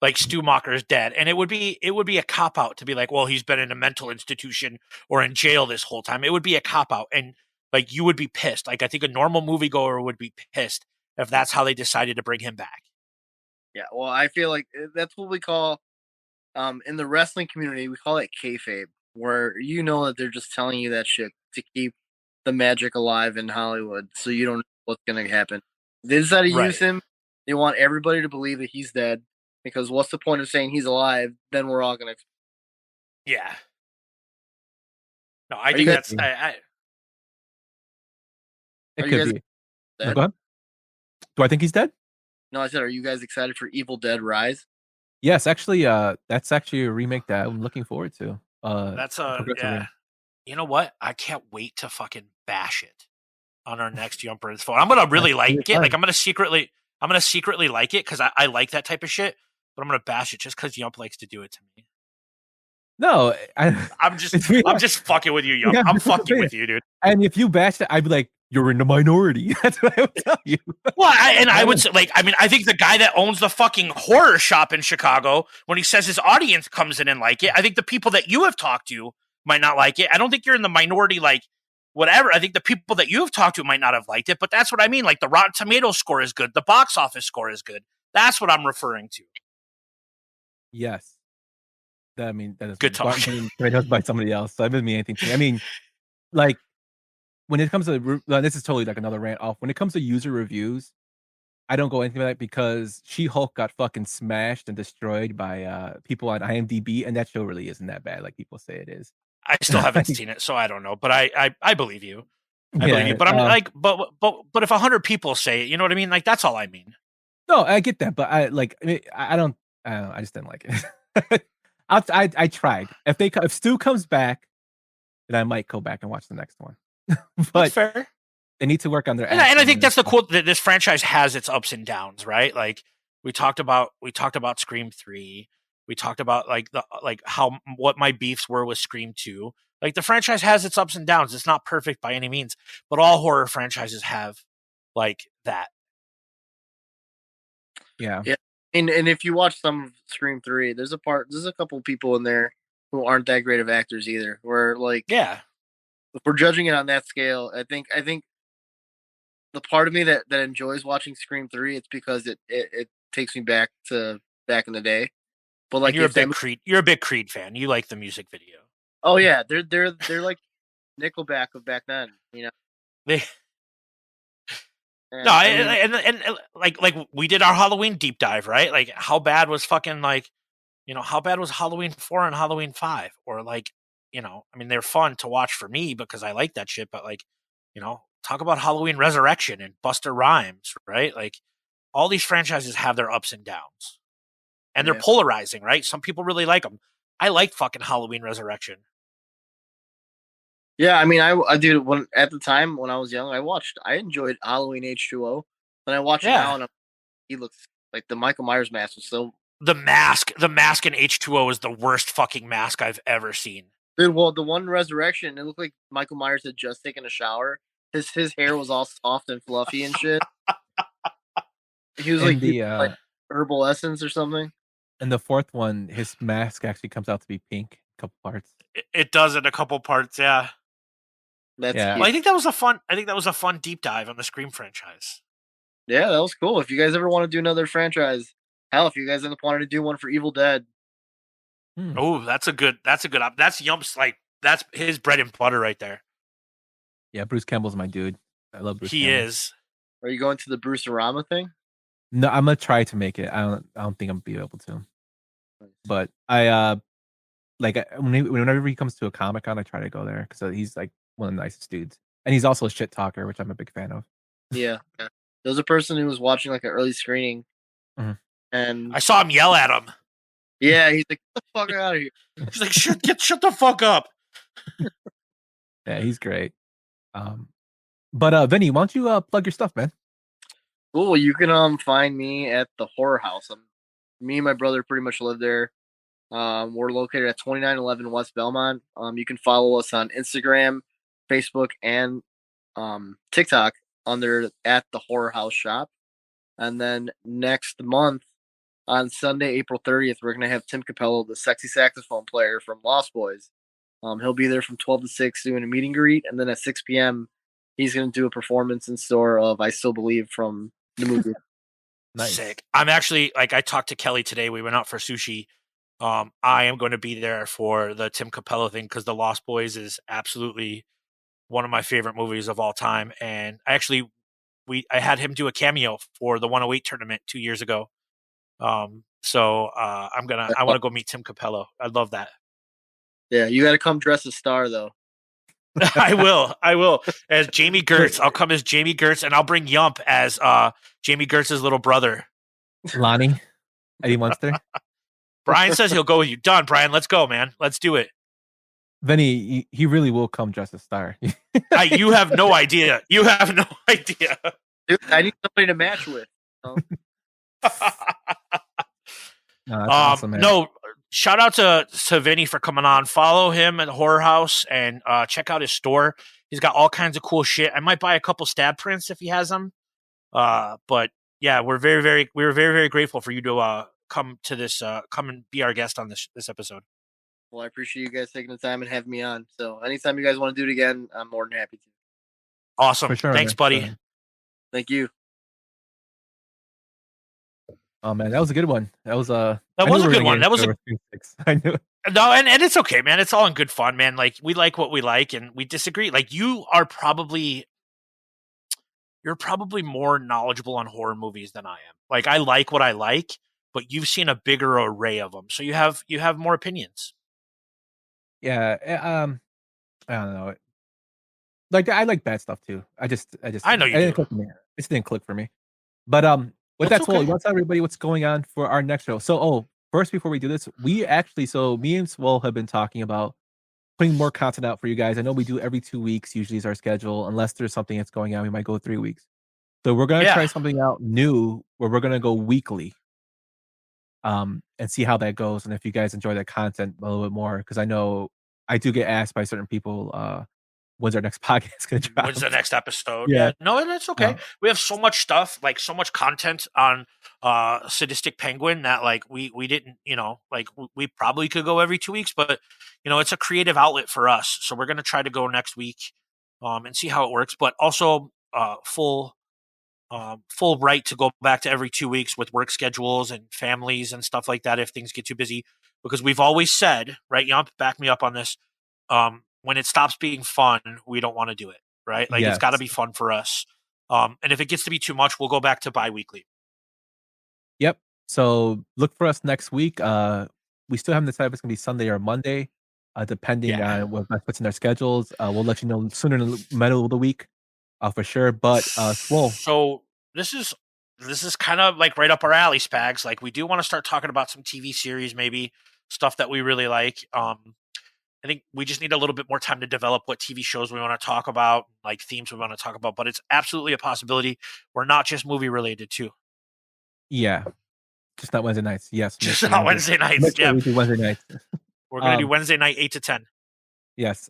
like Stu Macher is dead, and it would be a cop out to be like, well, he's been in a mental institution or in jail this whole time. It would be a cop out, and like you would be pissed. Like I think a normal moviegoer would be pissed if that's how they decided to bring him back. Yeah, well, I feel like that's what we call in the wrestling community, we call it kayfabe, where you know that they're just telling you that shit to keep the magic alive in Hollywood, so you don't know what's gonna happen. They decided to use him. They want everybody to believe that he's dead, because what's the point of saying he's alive? Then we're all gonna. Yeah. No, I think that's. It could be. No, go ahead. Do I think he's dead? No, I said, are you guys excited for Evil Dead Rise? Yes, actually, that's actually a remake that I'm looking forward to. That's yeah. You know what? I can't wait to fucking bash it on our next Yumper phone. I'm gonna really like it. Like I'm gonna secretly like it because I like that type of shit. But I'm gonna bash it just because Yump likes to do it to me. No, I'm just fucking with you, Yump. I'm fucking with you, dude. And if you bash it, I'd be like, you're in the minority. That's what I would tell you. Well, I would say, like, I mean, I think the guy that owns the fucking horror shop in Chicago, when he says his audience comes in and like it, I think the people that you have talked to might not like it. I don't think you're in the minority, like, whatever. I think the people that you have talked to might not have liked it, but that's what I mean. Like, the Rotten Tomatoes score is good. The box office score is good. That's what I'm referring to. Yes. That, I mean, that is good talk. By somebody else. So that doesn't mean anything to me. I mean, like, when it comes to this is totally like another rant off. When it comes to user reviews, I don't go into that because She-Hulk got fucking smashed and destroyed by people on IMDb, and that show really isn't that bad, like people say it is. I still haven't seen it, so I don't know. But I believe you. I believe you. But I'm like, but if 100 people say it, you know what I mean? Like that's all I mean. No, I get that, but I don't. I just didn't like it. I tried. If Stu comes back, then I might go back and watch the next one. But that's fair. They need to work on their. And I think that's the cool. That this franchise has its ups and downs, right? Like we talked about Scream 3. We talked about what my beefs were with Scream 2. Like the franchise has its ups and downs. It's not perfect by any means, but all horror franchises have like that. Yeah. And if you watch some of Scream 3, there's a couple people in there who aren't that great of actors either. Where like, yeah, if we're judging it on that scale, I think the part of me that enjoys watching Scream 3, it's because it takes me back to back in the day. But like, you're a big Creed fan. You like the music video. Oh yeah, they're like Nickelback of back then, you know. And like we did our Halloween deep dive, right? Like how bad was fucking like, how bad was Halloween 4 and Halloween 5? Or like, I mean, they're fun to watch for me because I like that shit, but like, talk about Halloween Resurrection and Busta Rhymes, right? Like all these franchises have their ups and downs. And they're polarizing, right? Some people really like them. I like fucking Halloween Resurrection. Yeah, I mean, I did at the time when I was young. I enjoyed Halloween H2O. Then I watch it now, and he looks like the Michael Myers mask was so. The mask in H2O is the worst fucking mask I've ever seen. Dude, well, the one Resurrection, it looked like Michael Myers had just taken a shower. His hair was all soft and fluffy and shit. He was like herbal essence or something. And the fourth one, his mask actually comes out to be pink in a couple parts. It does in a couple parts, yeah. That's Yeah. cute. Well, I think that was a fun deep dive on the Scream franchise. Yeah, that was cool. If you guys ever want to do another franchise, hell, if you guys end up wanting to do one for Evil Dead, Oh, that's Yump's, like, that's his bread and butter right there. Yeah, Bruce Campbell's my dude. I love Bruce He Campbell. is. are you going to the Bruce Arama thing? No, I'm gonna try to make it. I don't think I'm gonna be able to. But I like whenever he comes to a Comic Con, I try to go there because he's like one of the nicest dudes, and he's also a shit talker, which I'm a big fan of. Yeah. There was a person who was watching like an early screening, Mhm. and I saw him yell at him. yeah, he's like, "Get the fuck out of here!" He's like, shut the fuck up. Yeah, he's great. But Vinny, why don't you plug your stuff, man? Cool. You can find me at the Horror House. Me and my brother pretty much live there. We're located at 2911 West Belmont. You can follow us on Instagram, Facebook, and TikTok under at the Horror House Shop. And then next month on Sunday, April 30th, we're gonna have Tim Capello, the sexy saxophone player from Lost Boys. He'll be there from 12 to 6 doing a meet and greet, and then at 6 p.m. he's gonna do a performance in store of "I Still Believe" from the movie. Nice. Sick. I'm actually, like, I talked to Kelly today. We went out for sushi. I am going to be there for the Tim Capello thing because The Lost Boys is absolutely one of my favorite movies of all time. And I had him do a cameo for the 108 tournament 2 years ago. I want to go meet Tim Capello. I love that. Yeah, you got to come dress as Star though. I will. As Jamie Gertz. I'll come as Jamie Gertz, and I'll bring Yump as Jamie Gertz's little brother. Lonnie, Eddie Munster. Brian says he'll go with you. Done, Brian. Let's go, man. Let's do it. Vinny, he really will come dressed as Star. You have no idea. You have no idea. Dude, I need somebody to match with. No, that's awesome, man. No, shout out to Vinny for coming on. Follow him at the Horror House and check out his store. He's got all kinds of cool shit. I might buy a couple stab prints if he has them. But yeah, we're very, very grateful for you to come and be our guest on this episode. Well, I appreciate you guys taking the time and having me on. So anytime you guys want to do it again, I'm more than happy to. Awesome. For sure, Thanks, man. buddy. Sure. Thank you. Oh man, that was a good one. That was a good one. That was I knew. No, and it's okay, man. It's all in good fun, man. Like, we like what we like and we disagree. Like, you're probably more knowledgeable on horror movies than I am. Like, I like what I like, but you've seen a bigger array of them. So you have more opinions. Yeah, I don't know. Like, I like bad stuff too. I know you do. click for me. It just didn't click for me. But with That's that, Swole, okay. you want to tell everybody what's going on for our next show? So, first, before we do this, me and Swole have been talking about putting more content out for you guys. I know we do every 2 weeks, usually is our schedule. Unless there's something that's going on, we might go 3 weeks. So we're gonna try something out new where we're gonna go weekly. And see how that goes, and if you guys enjoy that content a little bit more, because I know I do get asked by certain people, when's our next podcast gonna drop? When's the next episode? Yeah. No, that's okay. We have so much stuff, like so much content on Sadistic Penguin that, like, we didn't, like, we probably could go every 2 weeks, but it's a creative outlet for us. So we're gonna try to go next week and see how it works. But also full right to go back to every 2 weeks with work schedules and families and stuff like that if things get too busy. Because we've always said, right, Yump, back me up on this, when it stops being fun, we don't want to do it, right? Like, It's got to be fun for us. And if it gets to be too much, we'll go back to bi-weekly. Yep. So look for us next week. We still haven't decided if it's gonna be Sunday or Monday, depending on what puts in our schedules. We'll let you know sooner in the middle of the week, for sure. But Swole. So this is kind of like right up our alley, Spags. Like, we do want to start talking about some TV series, maybe stuff that we really like. I think we just need a little bit more time to develop what TV shows we want to talk about, like themes we want to talk about. But it's absolutely a possibility. We're not just movie related too. Yeah. Just not Wednesday nights. Yes. Just not Wednesday nights. Yeah. We do Wednesday nights. We're gonna do Wednesday night 8 to 10. Yes.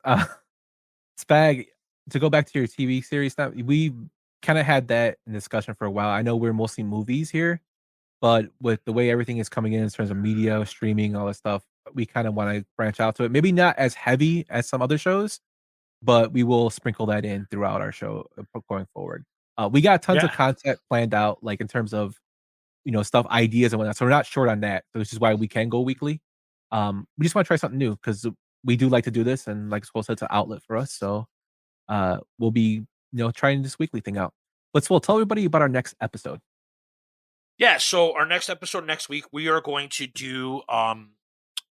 Spag, to go back to your TV series now, we kind of had that in discussion for a while. I know we're mostly movies here, but with the way everything is coming in terms of media, streaming, all that stuff, we kind of want to branch out to it. Maybe not as heavy as some other shows, but we will sprinkle that in throughout our show going forward. We got tons of content planned out, like in terms of stuff, ideas and whatnot. So we're not short on that. So this is why we can go weekly. We just want to try something new because we do like to do this, and like Swole said, it's an outlet for us. So we'll be trying this weekly thing out. Let's tell everybody about our next episode. Yeah, so our next episode next week, we are going to do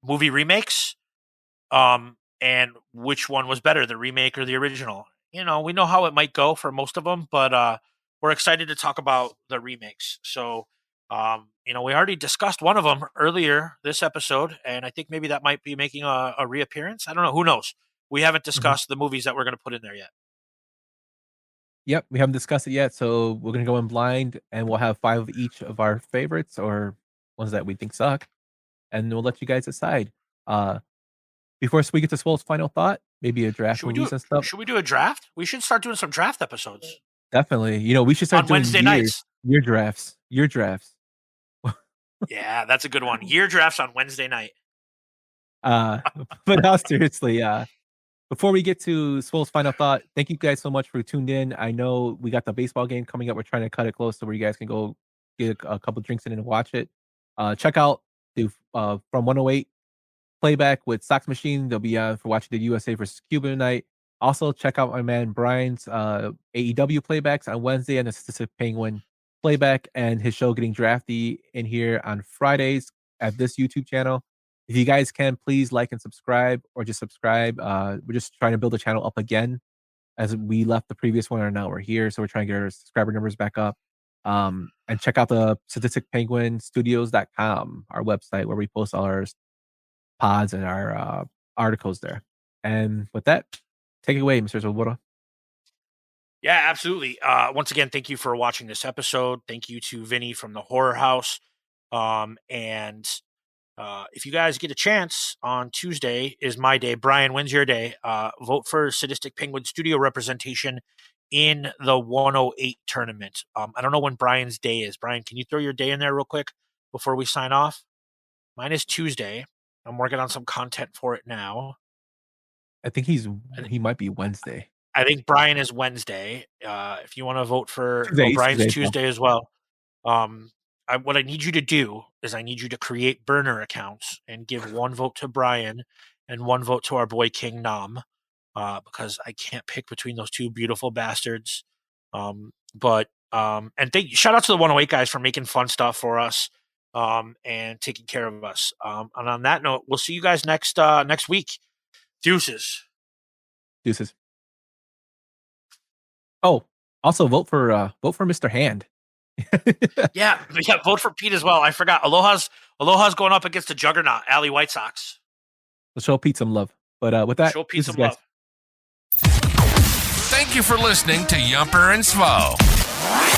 movie remakes. And which one was better, the remake or the original? We know how it might go for most of them, but we're excited to talk about the remakes. So, we already discussed one of them earlier this episode, and I think maybe that might be making a reappearance. I don't know. Who knows? We haven't discussed the movies that we're going to put in there yet. Yep, we haven't discussed it yet, so we're going to go in blind, and we'll have 5 of each of our favorites or ones that we think suck, and we'll let you guys decide. Before we get to Swole's final thought, maybe a draft movies and stuff. Should we do a draft? We should start doing some draft episodes. Definitely. We should start on doing Wednesday nights. Year drafts. Yeah, that's a good one. Year drafts on Wednesday night. But now seriously, before we get to Swole's final thought, thank you guys so much for tuned in. I know we got the baseball game coming up. We're trying to cut it close so where you guys can go get a couple drinks in and watch it. Check out the From 108 playback with Sox Machine. They'll be for watching the USA versus Cuba tonight. Also, check out my man Brian's AEW playbacks on Wednesday and the Statistic Penguin playback, and his show Getting Drafty in here on Fridays at this YouTube channel. If you guys can, please like and subscribe, or just subscribe. We're just trying to build the channel up again, as we left the previous one, and now we're here. So we're trying to get our subscriber numbers back up. And check out the statisticpenguinstudios.com, our website, where we post all our pods and our articles there. And with that, take it away, Mr. Swoboda. Yeah, absolutely. Once again, thank you for watching this episode. Thank you to Vinny from the Horror House. And if you guys get a chance, on Tuesday is my day. Brian, when's your day? Vote for Sadistic Penguin Studio representation in the 108 tournament. I don't know when Brian's day is. Brian, can you throw your day in there real quick before we sign off? Mine is Tuesday. I'm working on some content for it now. I think he might be Wednesday. I think Brian is Wednesday. If you want to vote for Brian's Tuesday as well. What I need you to do is I need you to create burner accounts and give 1 vote to Brian and 1 vote to our boy King Nam, because I can't pick between those two beautiful bastards. And shout out to the 108 guys for making fun stuff for us. And taking care of us. And on that note, we'll see you guys next week. Deuces. Oh, also vote for Mr. Hand. yeah, vote for Pete as well. I forgot. Aloha's going up against the juggernaut, Alley White Sox. Let's show Pete some love. But with that, show Pete some love. Thank you for listening to Yumper and Svo,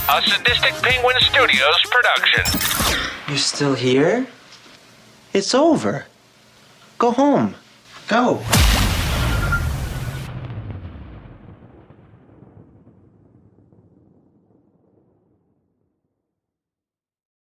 a Sadistic Penguin Studios production. You still here? It's over. Go home. Go.